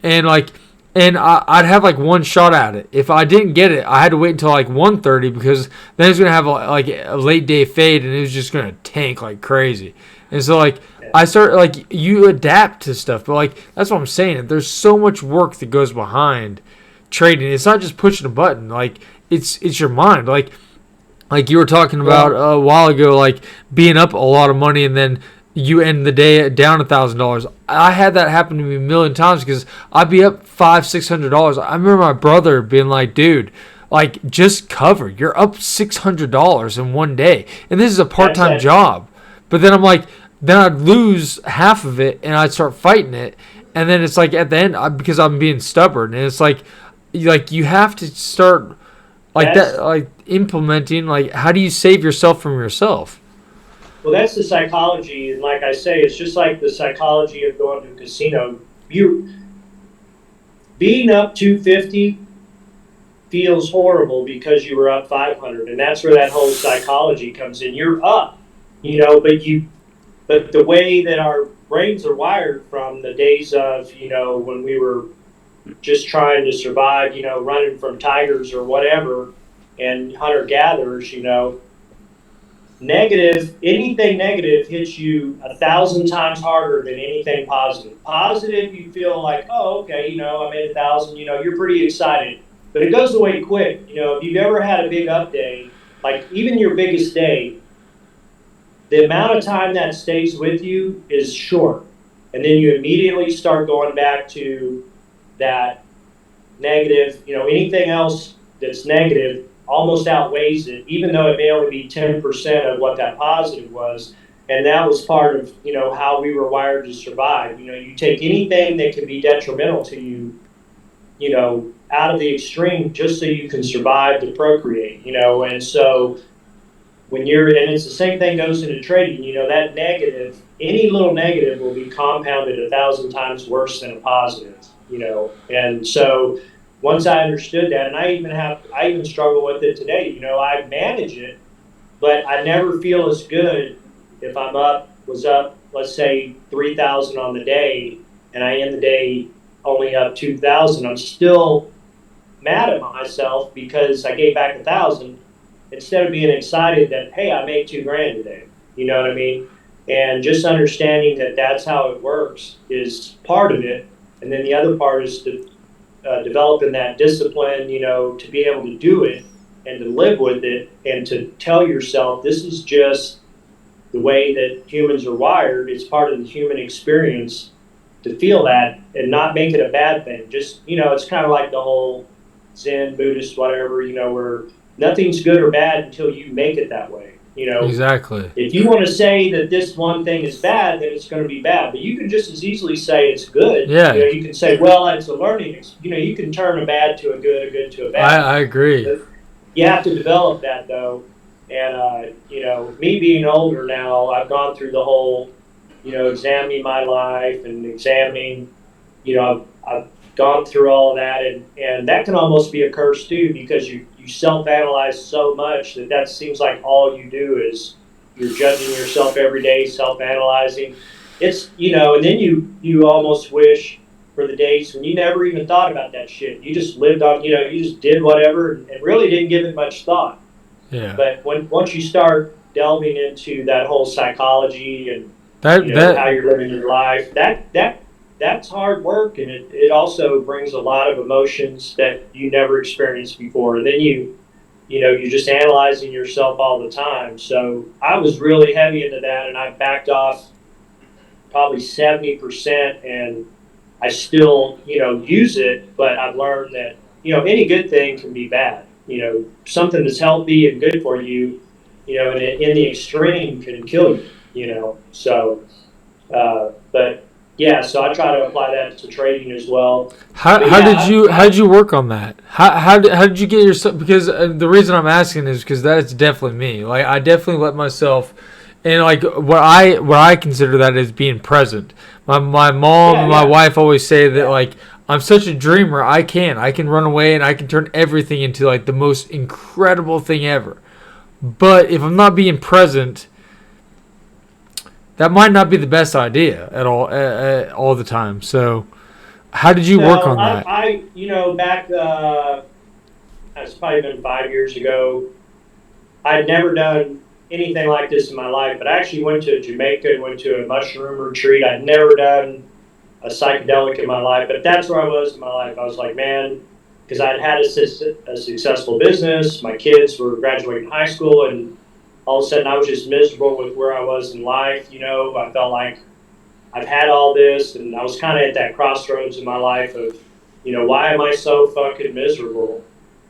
and like I'd have like one shot at it. If I didn't get it, I had to wait until like 1:30 because then it was gonna have like a late day fade and it was just gonna tank like crazy. And so like Yeah. I start like you adapt to stuff, but like that's what I'm saying. There's so much work that goes behind trading. It's not just pushing a button. Like it's your mind. Like you were talking about Well, a while ago, like being up a lot of money and then you end the day down $1,000. I had that happen to me a million times because I'd be up $500-600. I remember my brother being like, "Dude, like just cover. You're up $600 in one day, and this is a that's part-time that. job." But then I'm like, then I'd lose half of it and I'd start fighting it, and then it's like at the end because I'm being stubborn, and it's like you have to start like that, That's like implementing like how do you save yourself from yourself? Well, that's the psychology, and like I say, it's just like the psychology of going to a casino. You being up 250 feels horrible because you were up 500, and that's where that whole psychology comes in. You're up, but the way that our brains are wired from the days of, when we were just trying to survive, running from tigers or whatever, and hunter gatherers, anything negative hits you 1,000 times harder than anything positive. Positive, you feel like, oh, okay, I made 1,000, you're pretty excited, but it goes away quick. If you've ever had a big up day, like even your biggest day, the amount of time that stays with you is short. And then you immediately start going back to that negative, anything else that's negative almost outweighs it, even though it may only be 10% of what that positive was. And that was part of, how we were wired to survive. You take anything that can be detrimental to you, out of the extreme just so you can survive to procreate, and so and it's the same thing goes into trading, that negative, any little negative will be compounded 1,000 times worse than a positive, and so once I understood that, and I even struggle with it today, I manage it, but I never feel as good if was up, let's say 3,000 on the day, and I end the day only up 2,000. I'm still mad at myself because I gave back 1,000 instead of being excited that, hey, I made 2 grand today. You know what I mean? And just understanding that that's how it works is part of it. And then the other part is developing that discipline, to be able to do it and to live with it and to tell yourself this is just the way that humans are wired. It's part of the human experience to feel that and not make it a bad thing. Just, it's kind of like the whole Zen, Buddhist, whatever, where nothing's good or bad until you make it that way. Exactly. If you want to say that this one thing is bad, then it's going to be bad. But you can just as easily say it's good. Yeah. You can say, well, it's a learning. You can turn a bad to a good to a bad. I agree. But you have to develop that though. And me being older now, I've gone through the whole, examining my life and examining, I've gone through all of that, and that can almost be a curse too, because you self-analyze so much that seems like all you do is you're judging yourself every day, self-analyzing. It's, and then you almost wish for the days when you never even thought about that shit. You just lived on, you just did whatever and really didn't give it much thought. Yeah. But once you start delving into that whole psychology and how you're living your life, that's hard work, and it also brings a lot of emotions that you never experienced before. And then you're just analyzing yourself all the time. So I was really heavy into that, and I backed off probably 70%, and I still use it, but I've learned that any good thing can be bad. Something that's healthy and good for you, in the extreme can kill you. So but yeah, so I try to apply that to trading as well. How did you work on that? How did you get yourself? Because the reason I'm asking is because that's definitely me. Like I definitely let myself, and like what I consider that as being present. My mom and my wife always say that like I'm such a dreamer. I can run away and I can turn everything into like the most incredible thing ever. But if I'm not being present, that might not be the best idea at all the time. So, how did you work on that? Back it's probably been 5 years ago. I'd never done anything like this in my life, but I actually went to Jamaica and went to a mushroom retreat. I'd never done a psychedelic in my life, but that's where I was in my life. I was like, man, because I'd had a successful business. My kids were graduating high school, and all of a sudden I was just miserable with where I was in life. I felt like I've had all this, and I was kind of at that crossroads in my life of, why am I so fucking miserable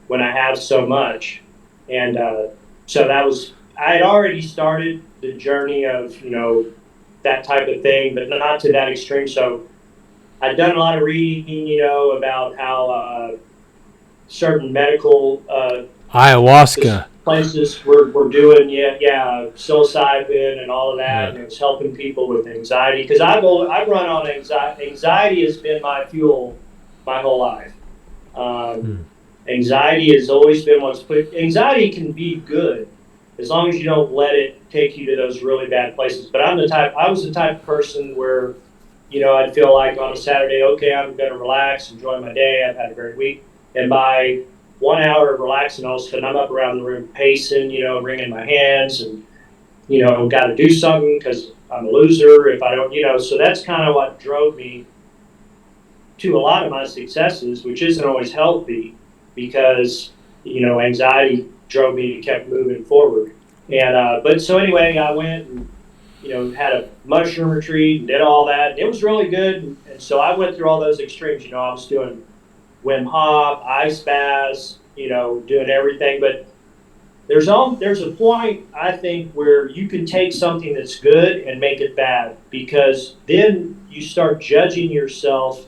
when I have so much? And so I had already started the journey of, that type of thing, but not to that extreme. So I'd done a lot of reading, about how certain medical ayahuasca places we're doing, psilocybin and all of that, and it's helping people with anxiety. Because I've run on anxiety. Anxiety has been my fuel my whole life, Anxiety has always been what's put. Anxiety can be good as long as you don't let it take you to those really bad places. But I was the type of person where, I'd feel like on a Saturday, okay, I'm going to relax, enjoy my day. I've had a great week. And by 1 hour of relaxing, all of a sudden I'm up around the room pacing, wringing my hands and, got to do something because I'm a loser if I don't, so that's kind of what drove me to a lot of my successes, which isn't always healthy because, anxiety drove me to keep moving forward. And, but so anyway, I went and, had a mushroom retreat and did all that. It was really good. And so I went through all those extremes. I was doing Wim Hof, ice baths, doing everything. But there's a point, I think, where you can take something that's good and make it bad, because then you start judging yourself,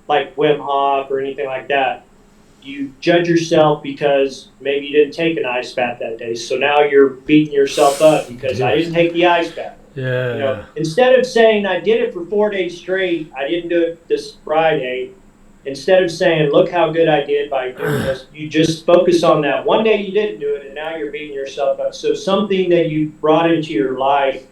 like Wim Hof or anything like that. You judge yourself because maybe you didn't take an ice bath that day. So now you're beating yourself up because I didn't take the ice bath. Yeah. Instead of saying I did it for 4 days straight, I didn't do it this Friday. Instead of saying, look how good I did by doing this, you just focus on that. One day you didn't do it, and now you're beating yourself up. So something that you brought into your life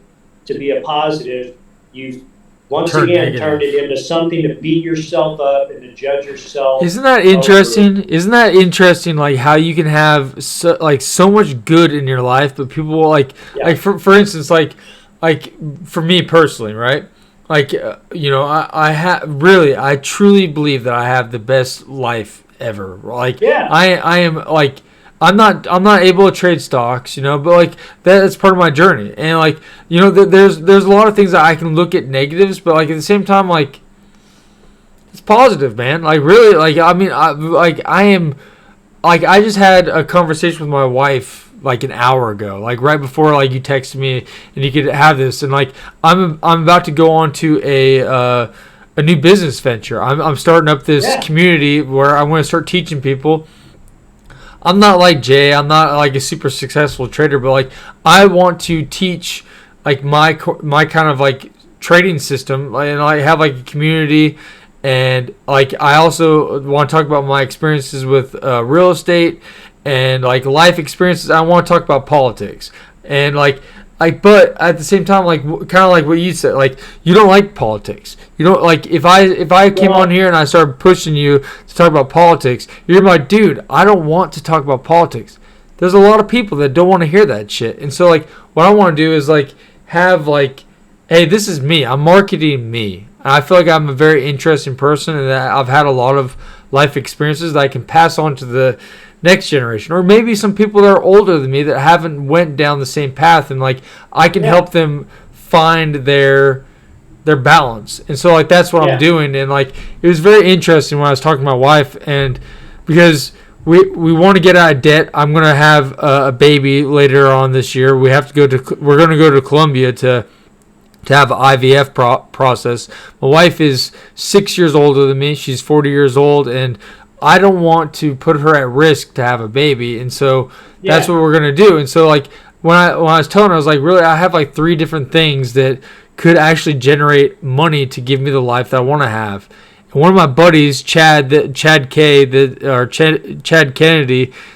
to be a positive, you've once again turned it into something to beat yourself up and to judge yourself. Isn't that interesting? Isn't that interesting? Like how you can have so much good in your life, but people will like for instance, like for me personally, right? Like I truly believe that I have the best life ever. Like I am like. I'm not able to trade stocks, but like that's part of my journey. And like, there's a lot of things that I can look at negatives, but like at the same time, like it's positive, man. Like really, like I mean, I just had a conversation with my wife like an hour ago, like right before like you texted me and you could have this, and like I'm about to go on to a new business venture. I'm starting up this community where I'm going to start teaching people. I'm not like Jay. I'm not like a super successful trader, but like I want to teach like my kind of like trading system, and I have like a community, and like I also want to talk about my experiences with real estate and like life experiences. I want to talk about politics and but at the same time, like kind of like what you said, like you don't like politics. You don't like if I came on here and I started pushing you to talk about politics, you're like, dude, I don't want to talk about politics. There's a lot of people that don't want to hear that shit, and so like what I want to do is like have like, hey, this is me. I'm marketing me. And I feel like I'm a very interesting person, and that I've had a lot of life experiences that I can pass on to the next generation, or maybe some people that are older than me that haven't went down the same path, and like I can help them find their balance. And so like that's what I'm doing. And like it was very interesting when I was talking to my wife, and because we want to get out of debt. I'm going to have a baby later on this year. We're going to go to Colombia to have an IVF process. My wife is 6 years older than me. She's 40 years old, and I don't want to put her at risk to have a baby, and so that's what we're gonna do. And so, like when I was telling her, I was like, really, I have like 3 different things that could actually generate money to give me the life that I want to have. And one of my buddies, Chad Kennedy,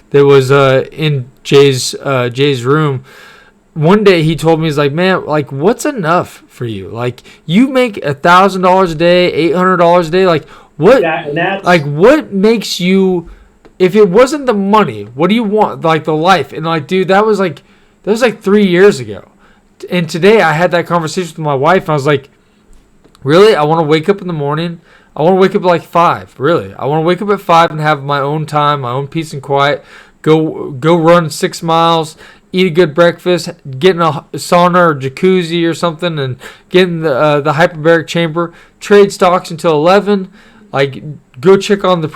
that was in Jay's room. One day he told me, he's like, man, like what's enough for you? Like you make $1,000 a day, $800 a day, like. What makes you, if it wasn't the money, what do you want? Like the life. And like, dude, that was like 3 years ago. And today I had that conversation with my wife, and I was like, really? I want to wake up in the morning. I want to wake up at like 5. Really. I want to wake up at 5 and have my own time, my own peace and quiet. Go run 6 miles, eat a good breakfast, get in a sauna or jacuzzi or something, and get in the hyperbaric chamber, trade stocks until 11. Like, go check on the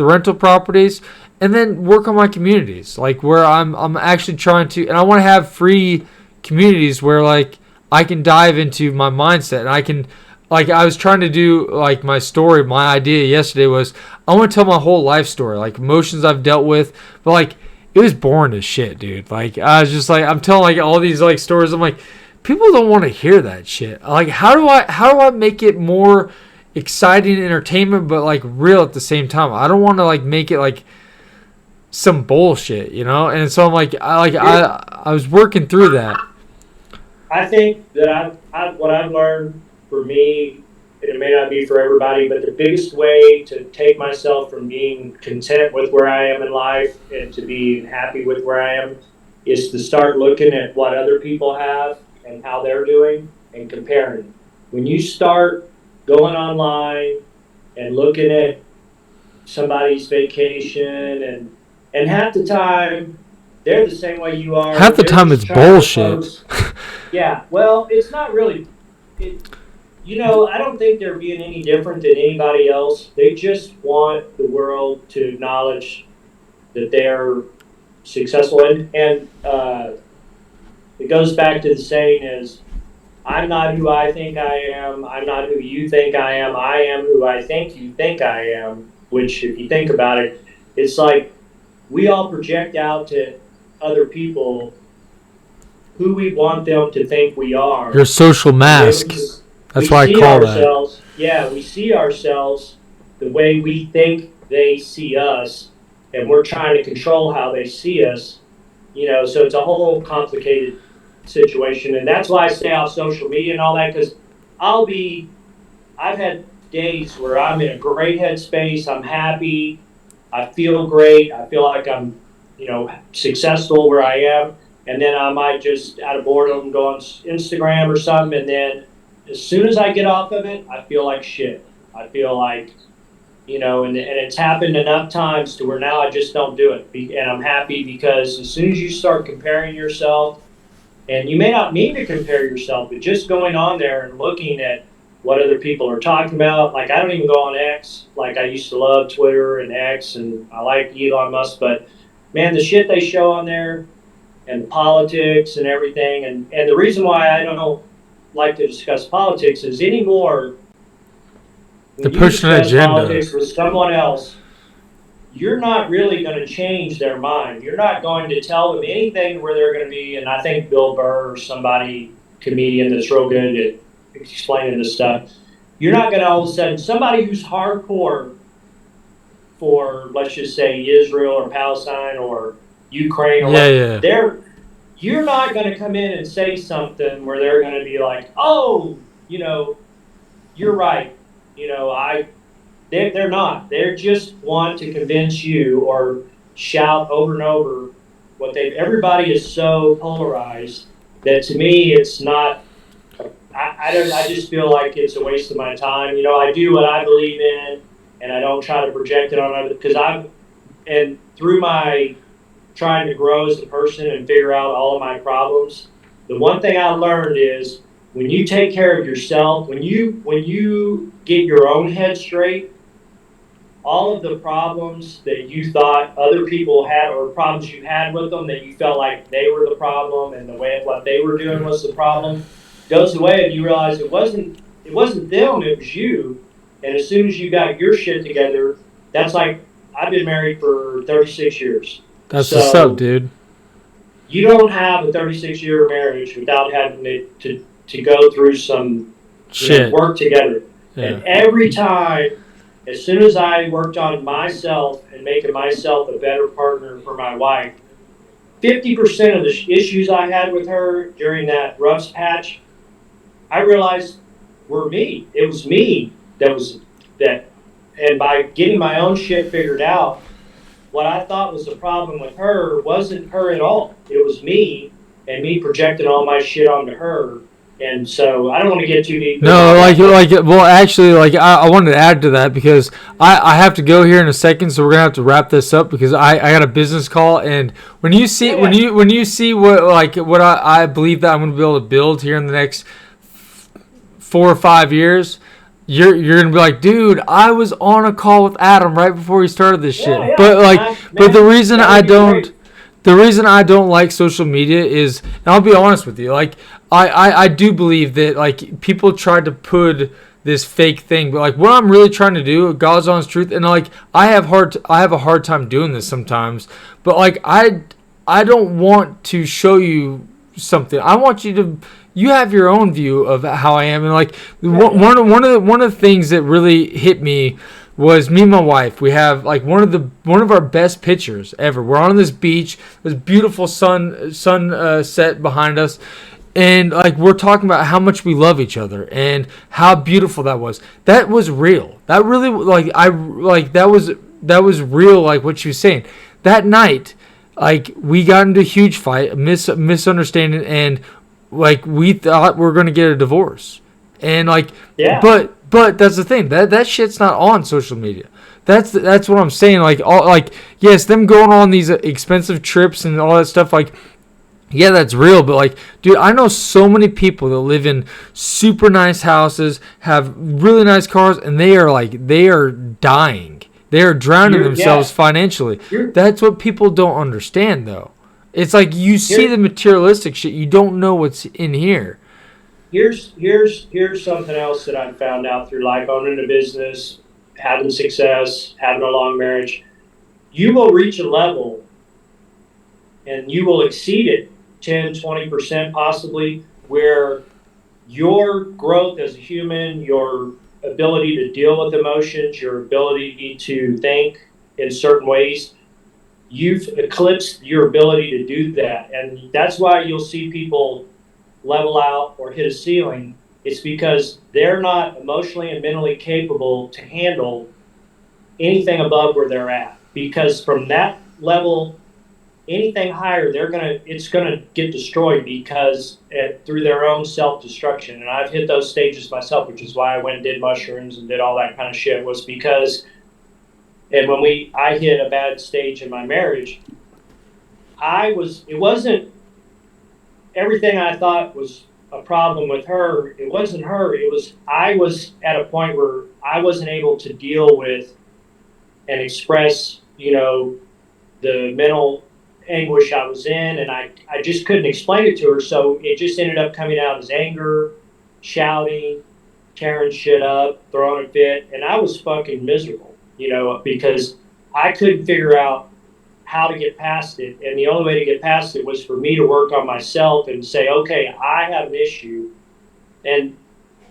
rental properties, and then work on my communities. Like, where I'm actually trying to, and I want to have free communities where, like, I can dive into my mindset, and I can, like, I was trying to do, like, my idea yesterday was, I want to tell my whole life story, like, emotions I've dealt with, but, like, it was boring as shit, dude. Like, I was just, like, I'm telling, like, all these, like, stories, I'm like, people don't want to hear that shit. Like, how do I make it more exciting entertainment, but like real at the same time? I don't want to like make it like some bullshit, you know. And so I'm like, I was working through that. I think that what I've learned for me, it may not be for everybody, but the biggest way to take myself from being content with where I am in life and to be happy with where I am is to start looking at what other people have and how they're doing and comparing. When you start going online and looking at somebody's vacation and half the time they're the same way you are. Half the They're time just it's trying to bullshit. post. Yeah, well, it's not really. It, I don't think they're being any different than anybody else. They just want the world to acknowledge that they're successful, and it goes back to the saying is, "I'm not who I think I am. I'm not who you think I am. I am who I think you think I am." Which, if you think about it, it's like we all project out to other people who we want them to think we are. Your social mask. That's why I call that. Yeah, we see ourselves the way we think they see us, and we're trying to control how they see us. So it's a whole complicated situation, and that's why I stay off social media and all that, because I've had days where I'm in a great headspace, I'm happy, I feel great, I feel like I'm, successful where I am, and then I might just out of boredom go on Instagram or something, and then as soon as I get off of it, I feel like shit. I feel like, and it's happened enough times to where now I just don't do it, and I'm happy because as soon as you start comparing yourself, and you may not mean to compare yourself, but just going on there and looking at what other people are talking about. Like, I don't even go on X. Like, I used to love Twitter and X, and I like Elon Musk, but man, the shit they show on there and the politics and everything. And the reason why I don't like to discuss politics is anymore, They're when you pushing an discuss agenda. politics with someone else, you're not really going to change their mind. You're not going to tell them anything where they're going to be. And I think Bill Burr or somebody, comedian that's real good at explaining this stuff, you're not going to all of a sudden, somebody who's hardcore for, let's just say, Israel or Palestine or Ukraine or you're not going to come in and say something where they're going to be like, oh, you're right. They're not. They just want to convince you or shout over and over everybody is so polarized that to me it's not. I just feel like it's a waste of my time. I do what I believe in, and I don't try to project it on others because and through my trying to grow as a person and figure out all of my problems, the one thing I learned is when you take care of yourself, when you get your own head straight, all of the problems that you thought other people had or problems you had with them that you felt like they were the problem and the way what they were doing was the problem goes away, and you realize it wasn't them, it was you. And as soon as you got your shit together, that's like, I've been married for 36 years. That's what's up, dude. You don't have a 36-year marriage without having to go through some shit, work together. Yeah. And every time, as soon as I worked on myself and making myself a better partner for my wife, 50% of the issues I had with her during that rough patch, I realized were me. It was me that. And by getting my own shit figured out, what I thought was the problem with her wasn't her at all. It was me, and me projecting all my shit onto her. And so I don't want to get too deep. No, well, actually, I wanted to add to that because I have to go here in a second, so we're gonna have to wrap this up because I got a business call, and when you see when you see what I believe that I'm gonna be able to build here in the next 4 or 5 years, you're gonna be like, dude, I was on a call with Adam right before he started this shit. Yeah. But the reason I don't. The reason I don't like social media is, and I'll be honest with you, I do believe that people try to put this fake thing, but what I'm really trying to do, God's honest truth, and I have a hard time doing this sometimes, but I don't want to show you something. I want you have your own view of how I am, and one of the things that really hit me was me and my wife. We have like one of our best pictures ever. We're on this beach. There's beautiful sun set behind us, and like we're talking about how much we love each other and how beautiful that was. That was real. That really that was real. Like what she was saying that night. Like we got into a huge fight, a misunderstanding, and like we thought we were gonna get a divorce. And like, Yeah. but that's the thing, that shit's not on social media. That's what I'm saying. Like all like yes, them going on these expensive trips and all that stuff. Like yeah, that's real. But like, dude, I know so many people that live in super nice houses, have really nice cars, and they are dying. They are drowning themselves financially. That's what people don't understand, though. It's like you see the materialistic shit, you don't know what's in here. Here's something else that I found out through life, owning a business, having success, having a long marriage. You will reach a level and you will exceed it 10, 20% possibly, where your growth as a human, your ability to deal with emotions, your ability to think in certain ways, you've eclipsed your ability to do that. And that's why you'll see people level out or hit a ceiling. It's because they're not emotionally and mentally capable to handle anything above where they're at. Because from that level, anything higher, it's gonna get destroyed because through their own self-destruction. And I've hit those stages myself, which is why I went and did mushrooms and did all that kind of shit. Was because, and when I hit a bad stage in my marriage, it wasn't everything I thought was a problem with her. It wasn't her. I was at a point where I wasn't able to deal with and express, the mental anguish I was in, and I just couldn't explain it to her. So it just ended up coming out as anger, shouting, tearing shit up, throwing a fit, and I was fucking miserable, because I couldn't figure out how to get past it. And the only way to get past it was for me to work on myself and say, okay, I have an issue. And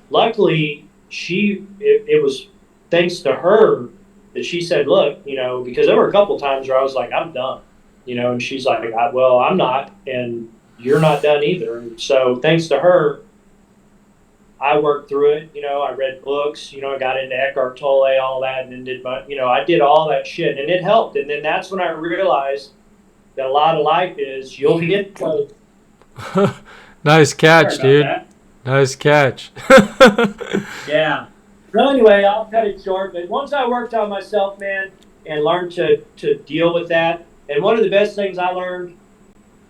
luckily, it was thanks to her that she said, look, because there were a couple times where I was like, I'm done, and she's like, well, I'm not, and you're not done either. And so thanks to her, I worked through it. I read books, I got into Eckhart Tolle, all that, and then I did all that shit, and it helped. And then that's when I realized that a lot of life is you'll get close. Nice catch, dude. That. Nice catch. Yeah. So anyway, I'll cut it short. But once I worked on myself, man, and learned to deal with that, and one of the best things I learned,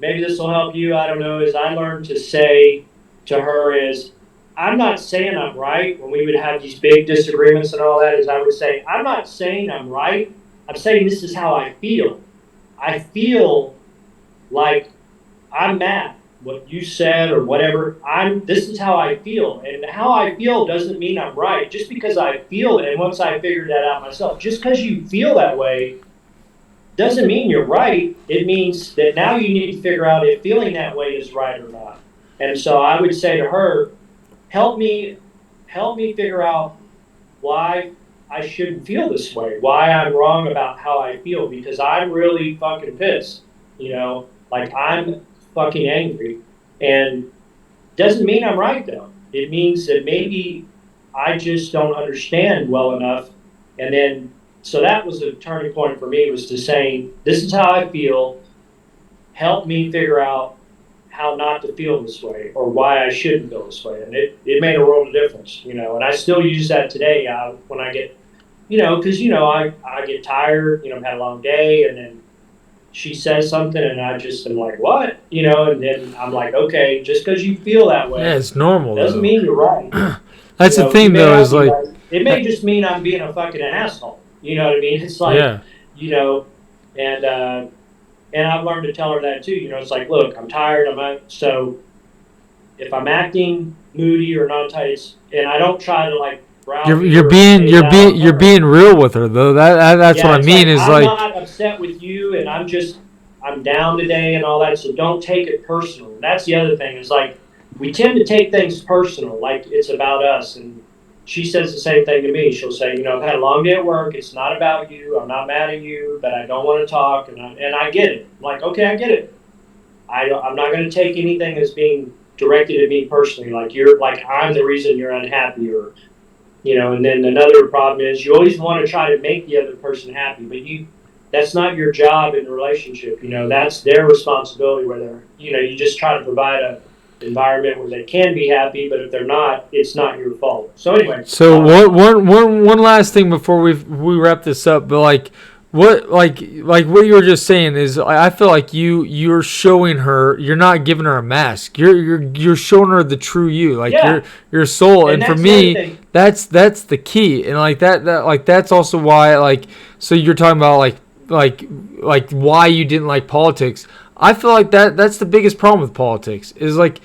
maybe this will help you, I don't know, is I learned to say to her is, I'm not saying I'm right. When we would have these big disagreements and all that, is I would say, I'm not saying I'm right. I'm saying this is how I feel. I feel like I'm mad. What you said or whatever, this is how I feel. And how I feel doesn't mean I'm right. Just because I feel it, and once I figured that out myself, just because you feel that way doesn't mean you're right. It means that now you need to figure out if feeling that way is right or not. And so I would say to her, help me figure out why I shouldn't feel this way, why I'm wrong about how I feel, because I'm really fucking pissed, like I'm fucking angry. And doesn't mean I'm right though. It means that maybe I just don't understand well enough. And then, so that was a turning point for me, was to saying, this is how I feel. Help me figure out how not to feel this way or why I shouldn't feel this way. And it made a world of difference, and I still use that today when I get, because, I get tired, I've had a long day, and then she says something and I just am like, what? And then I'm like, okay, just because you feel that way. Yeah, it's normal. Doesn't mean you're right. That's the thing, though, is like, it may just mean I'm being a fucking asshole. You know what I mean? It's like, and I've learned to tell her that too. It's like, look, I'm tired. So if I'm acting moody or not tight, and I don't try to like, you're being real with her though. That's what I mean. I'm not upset with you, and I'm down today and all that. So don't take it personal. And that's the other thing, is like we tend to take things personal, like it's about us. And she says the same thing to me. She'll say, I've had a long day at work. It's not about you. I'm not mad at you, but I don't want to talk. And I get it. I'm like, okay, I get it. I'm not going to take anything as being directed at me personally. Like I'm the reason you're unhappy, or And then another problem is you always want to try to make the other person happy, but that's not your job in the relationship. That's their responsibility. Whether you just try to provide a environment where they can be happy, but if they're not, it's not your fault. So anyway, So one last thing before we wrap this up, but like what you were just saying is I feel like you're showing her, you're not giving her a mask. You're showing her the true you, like yeah, your soul. And for that's me, that's the key. And like that's also why, like, so you're talking about like why you didn't like politics. I feel like that's the biggest problem with politics is like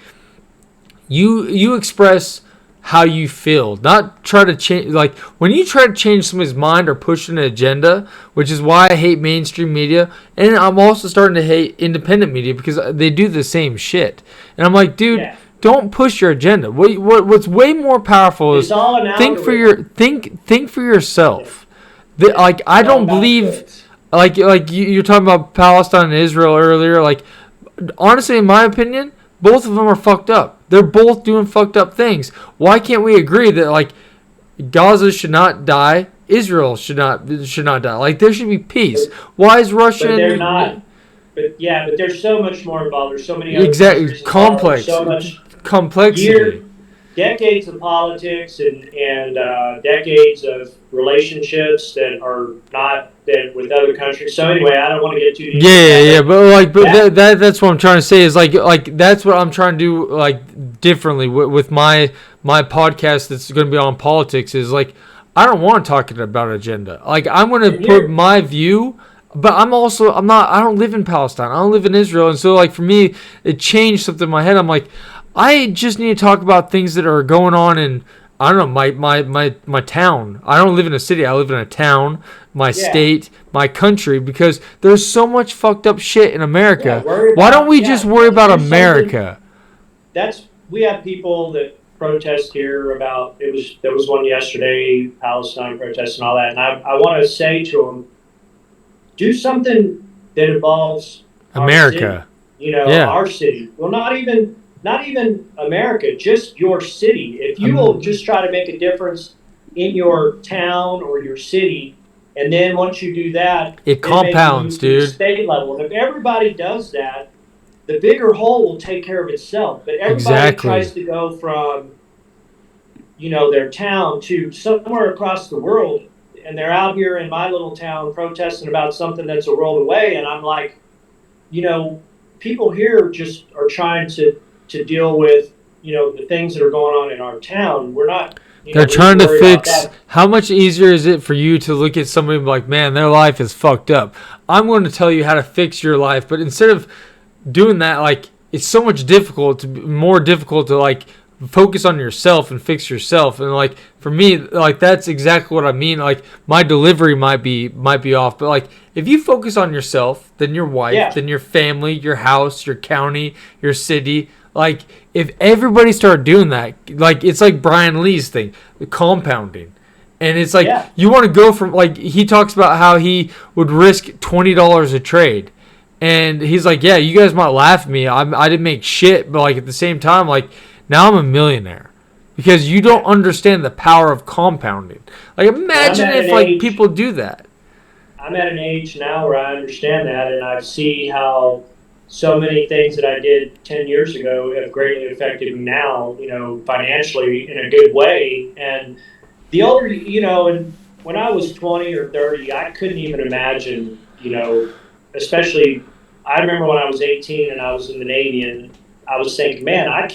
you express how you feel, not try to change. Like when you try to change somebody's mind or push an agenda, which is why I hate mainstream media, and I'm also starting to hate independent media because they do the same shit. And I'm like, dude, yeah. don't push your agenda. What's way more powerful is It's all an think for think for yourself. Yeah. Like I don't believe, like you're talking about Palestine and Israel earlier. Like honestly, in my opinion, both of them are fucked up. They're both doing fucked up things. Why can't we agree that like Gaza should not die, Israel should not die? Like there should be peace. Why is Russia? But they're not. But there's so much more involved. There's so many other Exactly, complex, so much complexity. decades of politics and decades of relationships that are not that with other countries. So anyway, I don't want to get too deep. Yeah. But that's what I'm trying to say is like that's what I'm trying to do like differently with my podcast that's going to be on politics is like I don't want to talk about agenda. Like I'm going to put my view. But I don't live in Palestine. I don't live in Israel. And so, like, for me, it changed something in my head. I'm like, I just need to talk about things that are going on in, I don't know, my town. I don't live in a city. I live in a town, my state, my country, because there's so much fucked up shit in America. Why don't we just worry about America? We have people that protest here about, there was one yesterday, Palestine protests and all that. And I want to say to them, do something that involves America. Our city. Well, not even America, just your city. If you will just try to make a difference in your town or your city, and then once you do that, it compounds, dude. To the state level. And if everybody does that, the bigger whole will take care of itself. But everybody tries to go from, their town to somewhere across the world. And they're out here in my little town protesting about something that's a world away. And I'm like, people here just are trying to deal with, the things that are going on in our town. We're not. They're trying to fix. How much easier is it for you to look at somebody and be like, man, their life is fucked up. I'm going to tell you how to fix your life. But instead of doing that, like, it's so much more difficult to like focus on yourself and fix yourself. And like for me, like that's exactly what I mean. Like my delivery might be off, but like if you focus on yourself, then your wife, then your family, your house, your county, your city, like if everybody started doing that, like it's like Brian Lee's thing, the compounding. And it's like you want to go from, like, he talks about how he would risk $20 a trade. And he's like, yeah, you guys might laugh at me. I didn't make shit, but like at the same time, like now I'm a millionaire because you don't understand the power of compounding. Like imagine if like people do that. I'm at an age now where I understand that, and I see how so many things that I did 10 years ago have greatly affected me now, financially in a good way. And the older, and when I was 20 or 30, I couldn't even imagine, especially I remember when I was 18 and I was in the Navy, and I was thinking, man, I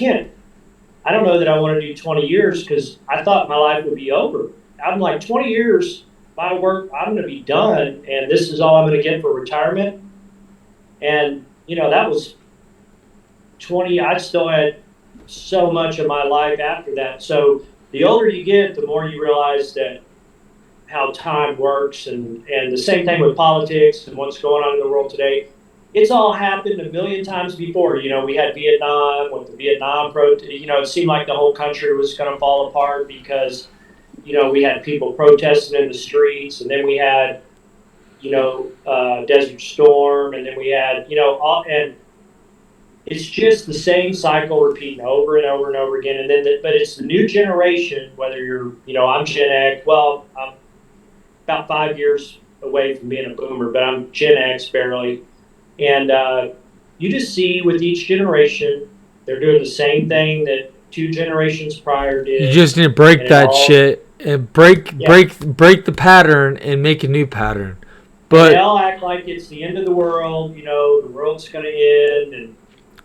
don't know that I want to do 20 years because I thought my life would be over. I'm like, 20 years, my work, I'm going to be done, and this is all I'm going to get for retirement. And, that was 20. I still had so much of my life after that. So the older you get, the more you realize that how time works, and the same thing with politics and what's going on in the world today. It's all happened a million times before. We had Vietnam with the Vietnam it seemed like the whole country was going to fall apart because we had people protesting in the streets, and then we had, Desert Storm, and then we had, and it's just the same cycle repeating over and over and over again. And then, but it's the new generation, whether you're, I'm Gen X, well, I'm about 5 years away from being a boomer, but I'm Gen X barely. And you just see with each generation, they're doing the same thing that two generations prior You did. just need to break And that shit and break the pattern and make a new pattern. But they But all act like it's the end of the world. The world's going to end, and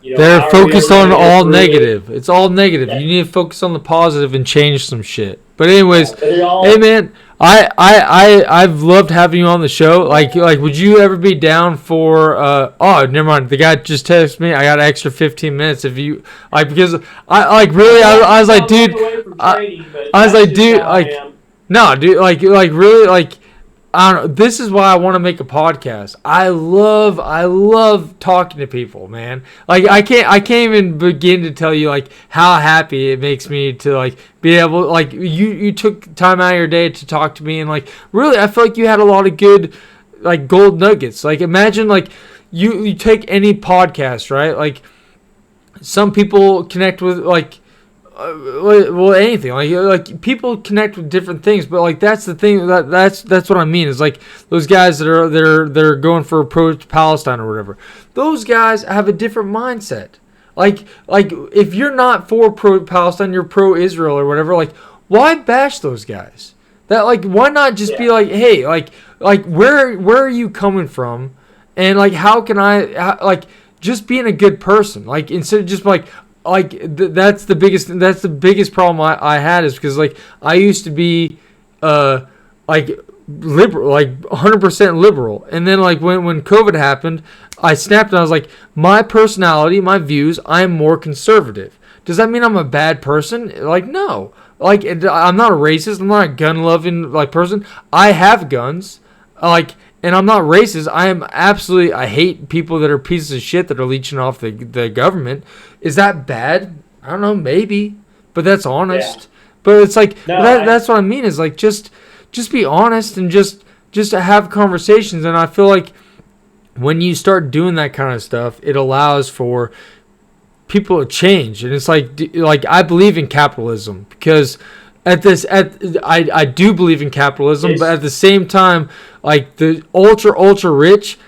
they're how are we ever focused going on to get all through it? negative. It's all negative. Yeah, You need to focus on the positive and change some shit. But anyways, yeah. But it hey all, man, I've loved having you on the show. Like would you ever be down for oh, never mind. The guy just texted me. I got an extra 15 minutes if you because I like really I was like, dude, away from I, trading, but I was that's like, just dude, how I like am. no, dude, like really like I don't know. This is why I want to make a podcast. I love talking to people, man. Like I can't even begin to tell you like how happy it makes me to like be able like you took time out of your day to talk to me and like really I feel like you had a lot of good like gold nuggets. Like imagine like you take any podcast, right? Like some people connect with like well anything like people connect with different things, but like that's the thing that's what I mean is like those guys that are they're going for pro Palestine or whatever. Those guys have a different mindset. Like if you're not for pro Palestine, you're pro Israel or whatever. Like why bash those guys? That like why not just be Yeah. like hey like where are you coming from, and like how can like just being a good person like instead of just like that's the biggest problem I had is because like I used to be like liberal like 100% liberal, and then like when COVID happened I snapped and I was like my personality, my views, I'm more conservative. Does that mean I'm a bad person? Like no, like I'm not a racist, I'm not a gun loving like person. I have guns, like, and I'm not racist. I hate people that are pieces of shit that are leeching off the government. Is that bad? I don't know, maybe, but that's Yeah. honest. But it's like No, that's what I mean is like just be honest and just have conversations. And I feel like when you start doing that kind of stuff, it allows for people to change. And it's like I believe in capitalism because I do believe in capitalism, but it's at the same time, like the ultra rich,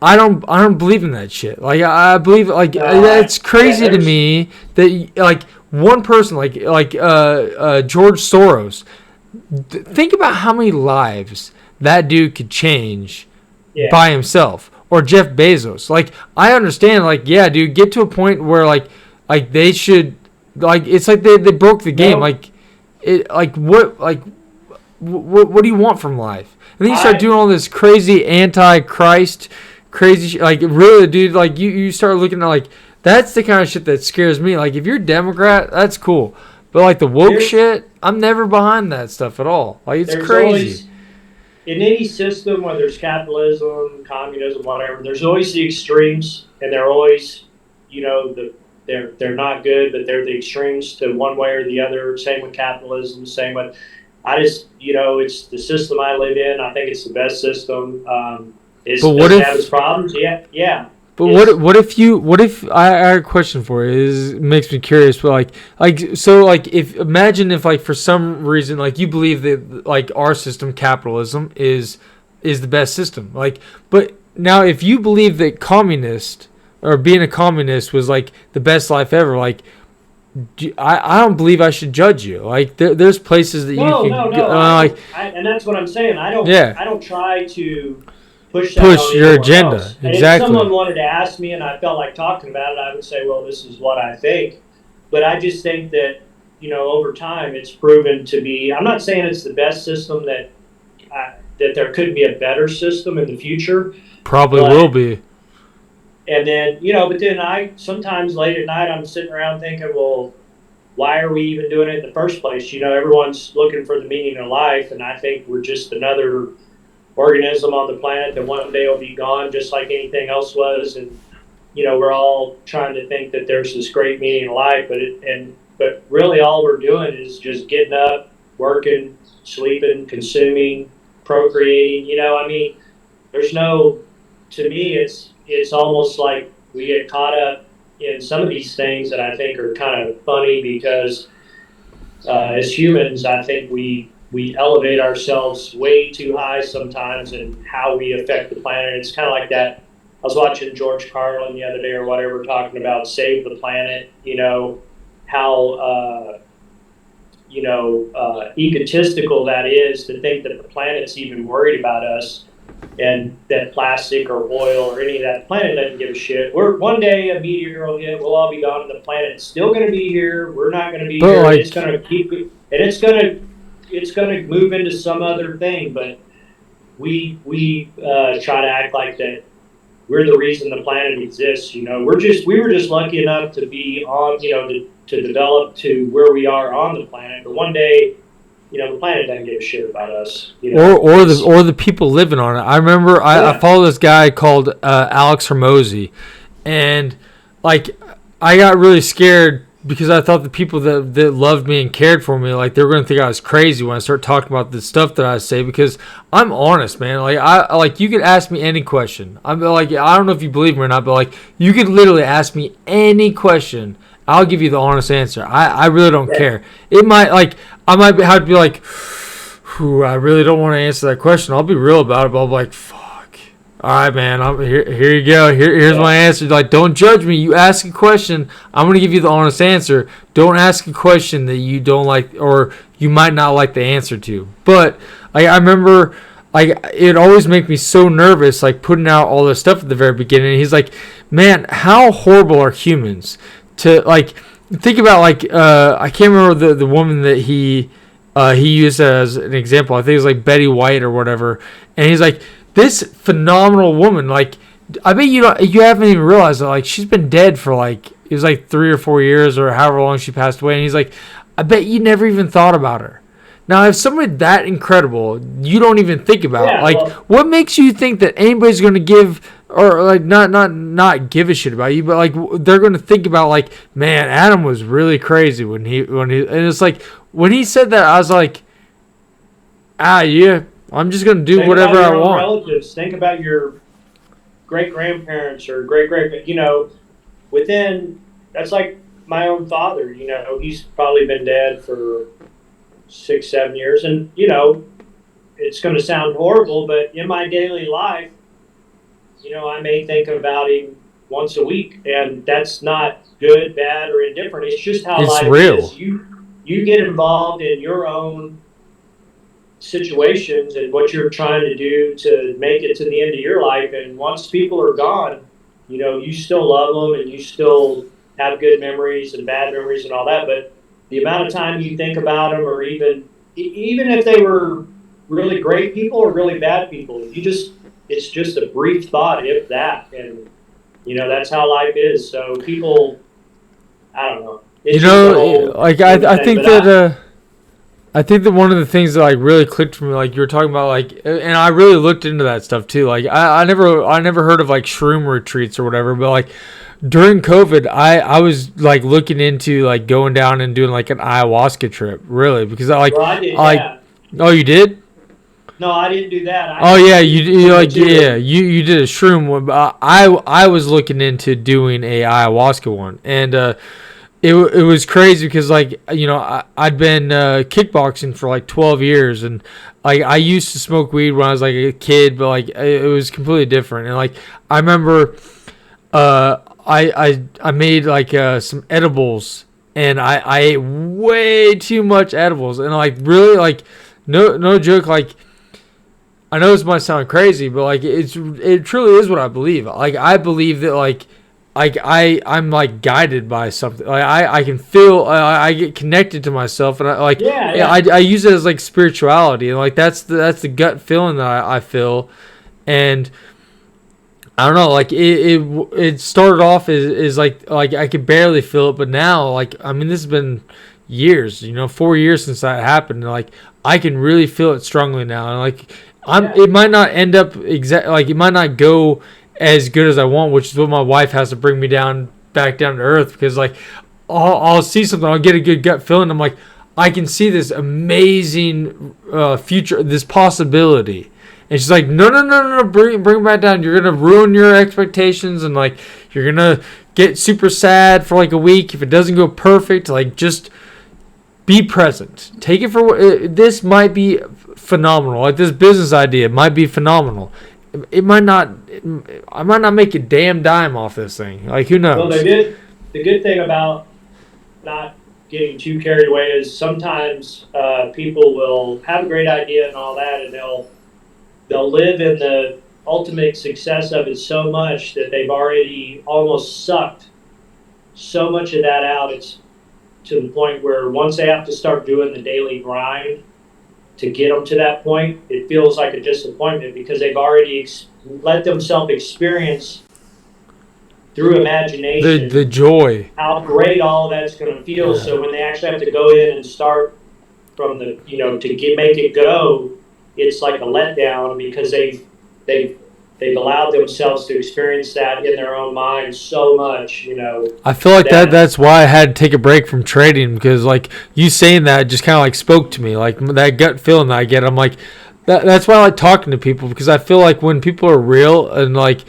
I don't believe in that shit. Like I believe like no, it's yeah. crazy to me that like one person like George Soros. Think about how many lives that dude could change Yeah. by himself, or Jeff Bezos. Like I understand like yeah, dude, get to a point where like they should like it's like they broke the game. No, Like it what do you want from life? And then you start I doing all this crazy anti-Christ, crazy shit. Like really, dude. Like you start looking at like that's the kind of shit that scares me. Like if you're Democrat, that's cool, but like the woke there shit, I'm never behind that stuff at all. Like it's there's crazy. always in any system, whether it's capitalism, communism, whatever, there's always the extremes, and they're always, they're not good, but they're the extremes to one way or the other. Same with capitalism. Same with, I just, it's the system I live in. I think it's the best system. But It what does it have its if problems? Yeah, yeah. But It's what if I have a question for you? It makes me curious. But like so like if imagine if like for some reason like you believe that like our system capitalism is the best system. Like but now if you believe that communist or being a communist was like the best life ever, like I don't believe I should judge you. Like there's places that you no, no, could go, no. I like don't. And that's what I'm saying. yeah I don't try to push that push on your anyone agenda else. And if someone exactly. wanted to ask me and I felt like talking about it, I would say, well, this is what I think. But I just think that, over time, it's proven to be. I'm not saying it's the best system that there could be a better system in the future, Probably will but be. and then but then I sometimes late at night I'm sitting around thinking, well, why are we even doing it in the first place? Everyone's looking for the meaning of life, and I think we're just another organism on the planet that one day will be gone, just like anything else was. And we're all trying to think that there's this great meaning in life, but really all we're doing is just getting up. working, sleeping, consuming, procreating. I mean, there's no. To me, it's almost like we get caught up in some of these things that I think are kind of funny because as humans, I think we elevate ourselves way too high sometimes and how we affect the planet. It's kind of like that. I was watching George Carlin the other day or whatever, talking about save the planet. How egotistical that is to think that the planet's even worried about us and that plastic or oil or any of that. The planet doesn't give a shit. One day a meteor will hit, we'll all be gone, and the planet's still going to be here. We're not going to be here. It's going to keep, and it's going to move into some other thing. But we try to act like that we're the reason the planet exists. We were just lucky enough to be on, to develop to where we are on the planet. But one day, the planet doesn't give a shit about us. Or the people living on it. I remember I follow this guy called Alex Hermosi, and like I got really scared because I thought the people that loved me and cared for me, like they were gonna think I was crazy when I start talking about the stuff that I say, because I'm honest, man. Like you could ask me any question. I'm like, I don't know if you believe me or not, but like you could literally ask me any question. I'll give you the honest answer. I really don't care. It might I might have to be like, I really don't want to answer that question. I'll be real about it, but I'll be like, fuck. All right, man. Here you go. Here's my answer. Like, don't judge me. You ask a question, I'm gonna give you the honest answer. Don't ask a question that you don't like or you might not like the answer to. But I remember, it always makes me so nervous, putting out all this stuff at the very beginning. And he's like, man, how horrible are humans? To think about I can't remember the woman that he used as an example. I think it was like Betty White or whatever. And he's like, this phenomenal woman. I bet you haven't even realized that she's been dead for it was 3 or 4 years or however long she passed away. And he's like, I bet you never even thought about her. Now, if somebody that incredible you don't even think about, what makes you think that anybody's going to give or not give a shit about you, but they're going to think about man, Adam was really crazy when he and it's when he said that, I was like, yeah, I'm just going to do whatever I want. Relatives, think about your great grandparents or great within, that's like my own father. He's probably been dead for 6-7 years, and it's going to sound horrible, but in my daily life, I may think about him once a week, and that's not good, bad, or indifferent. It's just how life is. You get involved in your own situations and what you're trying to do to make it to the end of your life, and once people are gone, you still love them and you still have good memories and bad memories and all that, but the amount of time you think about them, or even if they were really great people or really bad people, it's just a brief thought, if that, and that's how life is. So people, I don't know. I think that one of the things that really clicked for me, you were talking about, and I really looked into that stuff too. I never heard of shroom retreats or whatever, but during COVID, I was looking into going down and doing an ayahuasca trip, really, because I did. Oh, you did? No, I didn't do that. You did a shroom one, but I was looking into doing a ayahuasca one, and it was crazy because I'd been kickboxing for 12 years, and I used to smoke weed when I was a kid, but it was completely different, and I remember I made some edibles, and I ate way too much edibles, and really no joke, I know this might sound crazy, but it truly is what I believe. I believe that I'm guided by something. I can feel, I get connected to myself, and I use it as spirituality, and that's the gut feeling that I feel, and I don't know, it started off as I could barely feel it, but now this has been years, 4 years since that happened, and I can really feel it strongly now, and it might not end up it might not go as good as I want, which is what my wife has to bring me back down to earth, because I'll see something, I'll get a good gut feeling, I'm I can see this amazing future, this possibility. And she's like, no, bring it back down. You're gonna ruin your expectations, and like you're gonna get super sad for like a week if it doesn't go perfect. Like just be present. Take it for this might be phenomenal. Like this business idea might be phenomenal. It might not. I might not make a damn dime off this thing. Like who knows? Well, they did. The good thing about not getting too carried away is sometimes people will have a great idea and all that, and they'll live in the ultimate success of it so much that they've already almost sucked so much of that out. It's to the point where once they have to start doing the daily grind to get them to that point, it feels like a disappointment because they've already let themselves experience through imagination the joy, how great all that's going to feel. Yeah. So when they actually have to go in and start from the, to make it go, it's like a letdown because they've allowed themselves to experience that in their own mind so much, I feel like that's why I had to take a break from trading, because like you saying that just kind of like spoke to me, like that gut feeling that I get. I'm like, that's why I like talking to people, because I feel like when people are real and like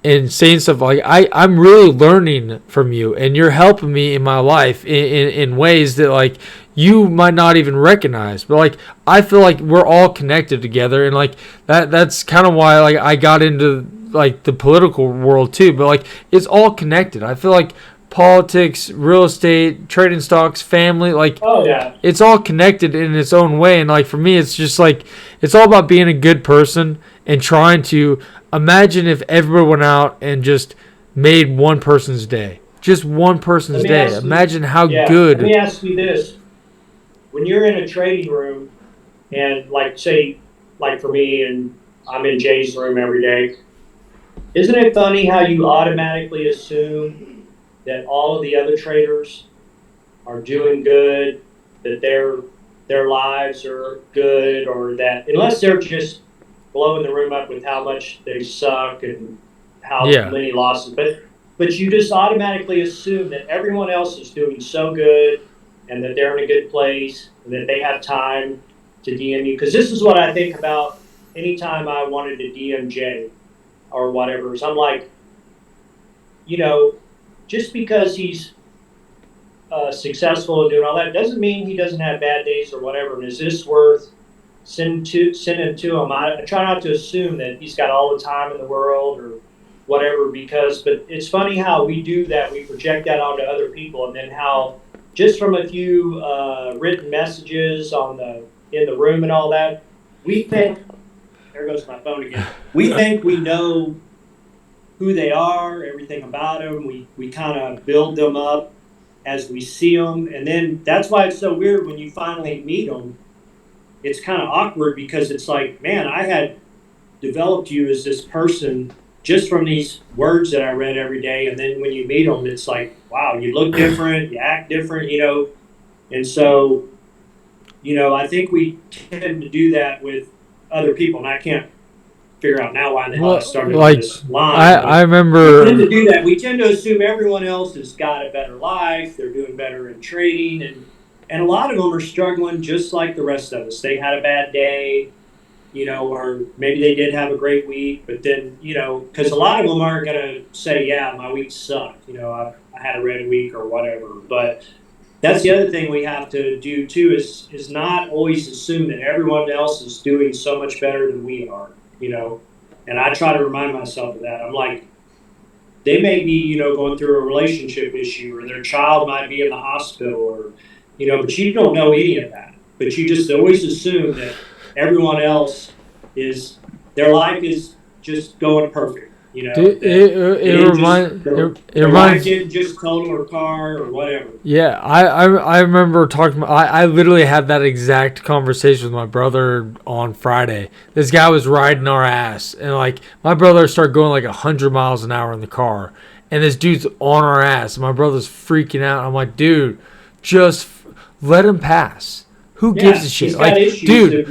and saying stuff like I'm really learning from you, and you're helping me in my life in ways that like you might not even recognize. But like I feel like we're all connected together, and like that's kind of why like I got into like the political world too. But like it's all connected. I feel like politics, real estate, trading stocks, family, like it's all connected in its own way. And like for me, it's just like it's all about being a good person and trying to imagine if everyone went out and just made one person's day. Just one person's day. Imagine how good. Let me ask you this. When you're in a trading room and like say like for me and I'm in Jay's room every day, isn't it funny how you automatically assume that all of the other traders are doing good, that their lives are good, or that unless they're just blowing the room up with how much they suck and how many losses, but you just automatically assume that everyone else is doing so good and that they're in a good place and that they have time to DM you. Because this is what I think about anytime I wanted to DM Jay or whatever. So I'm like, just because he's successful and doing all that doesn't mean he doesn't have bad days or whatever. And is this worth sending to him? I try not to assume that he's got all the time in the world or whatever, but it's funny how we do that. We project that onto other people, and then how just from a few written messages in the room and all that, we think, there goes my phone again. We think we know who they are, everything about them. We kind of build them up as we see them, and then that's why it's so weird when you finally meet them. It's kind of awkward because it's like, man, I had developed you as this person just from these words that I read every day. And then when you meet them, it's like, wow, you look different, you act different, And so, I think we tend to do that with other people. And I can't figure out now why the hell I started on this line. I remember. We tend to do that. We tend to assume everyone else has got a better life. They're doing better in trading. And a lot of them are struggling just like the rest of us. They had a bad day, or maybe they did have a great week, but then, because a lot of them aren't going to say, yeah, my week sucked. I had a red week or whatever. But that's the other thing we have to do too is not always assume that everyone else is doing so much better than we are, And I try to remind myself of that. I'm like, they may be, going through a relationship issue, or their child might be in the hospital, or but you don't know any of that. But you just always assume that everyone else their life is just going perfect. It reminds didn't just total her car or whatever. Yeah, I remember talking. I literally had that exact conversation with my brother on Friday. This guy was riding our ass, and like my brother started going like 100 miles an hour in the car, and this dude's on our ass. And my brother's freaking out. I'm like, dude, just let him pass. Who gives a shit? Like, dude,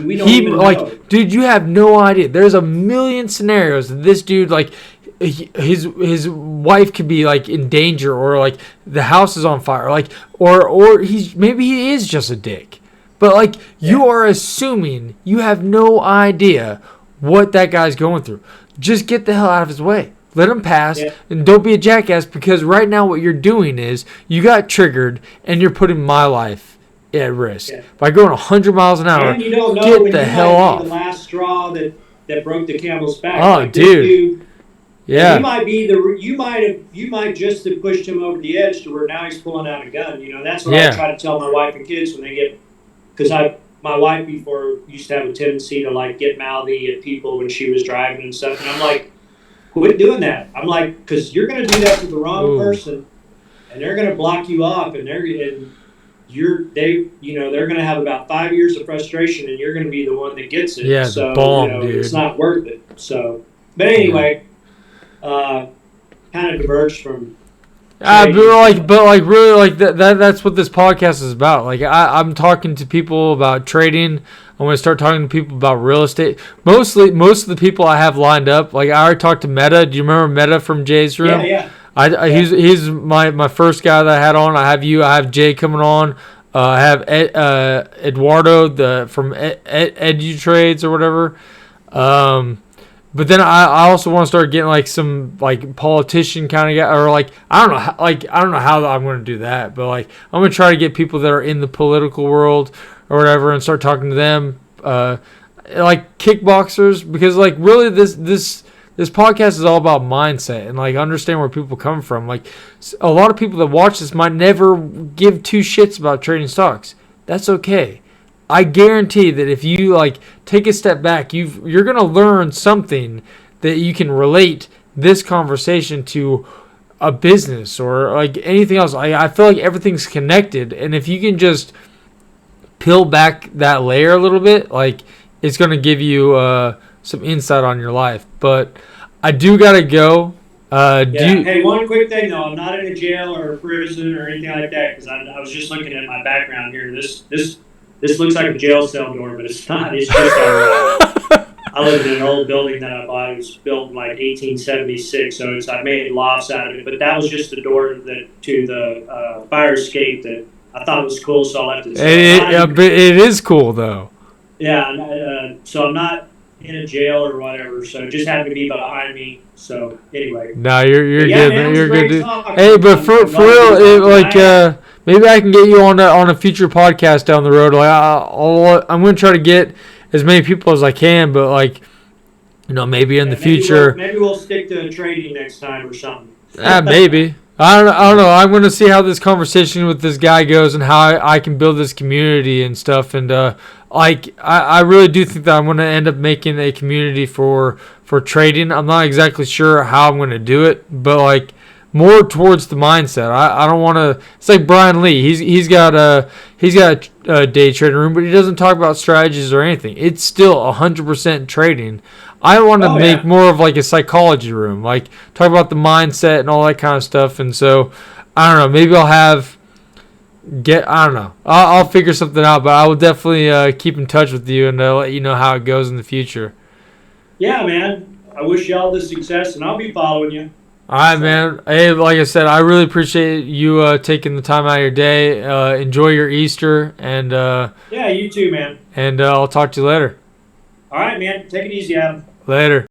dude, you have no idea. There's a million scenarios that this dude, like, his wife could be like in danger, or like the house is on fire, like, or maybe he is just a dick. But like you are assuming you have no idea what that guy's going through. Just get the hell out of his way. Let him pass, and don't be a jackass, because right now what you're doing is you got triggered and you're putting my life at risk by going 100 miles an hour. And you don't know get when the you hell might off. be the last straw that broke the camel's back. Oh, like dude. You might be you might just have pushed him over the edge to where now he's pulling out a gun. That's what I try to tell my wife and kids when they get, because my wife before used to have a tendency to like get mouthy at people when she was driving and stuff, and I'm like, quit doing that. I'm like, because you're going to do that to the wrong person, and they're going to block you off, and they're going to have about 5 years of frustration, and you're going to be the one that gets it. Yeah, so the bomb, dude. It's not worth it. So, but anyway, kind of diverged from. But really, that's what this podcast is about. Like, I'm talking to people about trading. I'm going to start talking to people about real estate. Most of the people I have lined up, like I already talked to Meta. Do you remember Meta from Jay's room? Yeah. He's my first guy that I had on. I have you. I have Jay coming on. I have Eduardo from EduTrades or whatever. But then I also want to start getting like some like politician kind of guy, or like I don't know how I'm going to do that, but like I'm going to try to get people that are in the political world or whatever and start talking to them, like kickboxers, because like really this podcast is all about mindset and like understand where people come from. Like a lot of people that watch this might never give two shits about trading stocks. That's okay. I guarantee that if you like take a step back, you're gonna learn something that you can relate this conversation to a business or like anything else. I feel like everything's connected, and if you can just peel back that layer a little bit, like it's gonna give you some insight on your life. But I do gotta go. Hey, one quick thing though, I'm not in a jail or a prison or anything like that, because I was just looking at my background here. This looks like a jail cell door, but it's not. It's just I live in an old building that I bought. It was built in like 1876, so I made lofts out of it. But that was just the door to the fire escape that I thought was cool, so I left it. But it is cool though. Yeah, so I'm not in a jail or whatever. So it just happened to be behind me. So anyway. No, you're good. Man, you're good. Dude. Talk. Hey, but for real, maybe I can get you on a future podcast down the road. Like I'm gonna try to get as many people as I can, but like maybe in the future. Maybe we'll stick to trading next time or something. Maybe. I don't know. I'm gonna see how this conversation with this guy goes and how I can build this community and stuff. And I really do think that I'm gonna end up making a community for trading. I'm not exactly sure how I'm gonna do it, but like more towards the mindset. I don't want to. It's like Brian Lee. He's got a day trading room, but he doesn't talk about strategies or anything. It's still 100% trading. I want to make more of like a psychology room, like talk about the mindset and all that kind of stuff. And so I don't know. Maybe I don't know. I'll figure something out, but I will definitely keep in touch with you and let you know how it goes in the future. Yeah, man. I wish you all the success, and I'll be following you. All right, man. Hey, like I said, I really appreciate you taking the time out of your day. Enjoy your Easter, and yeah, you too, man. And I'll talk to you later. All right, man. Take it easy, Adam. Later.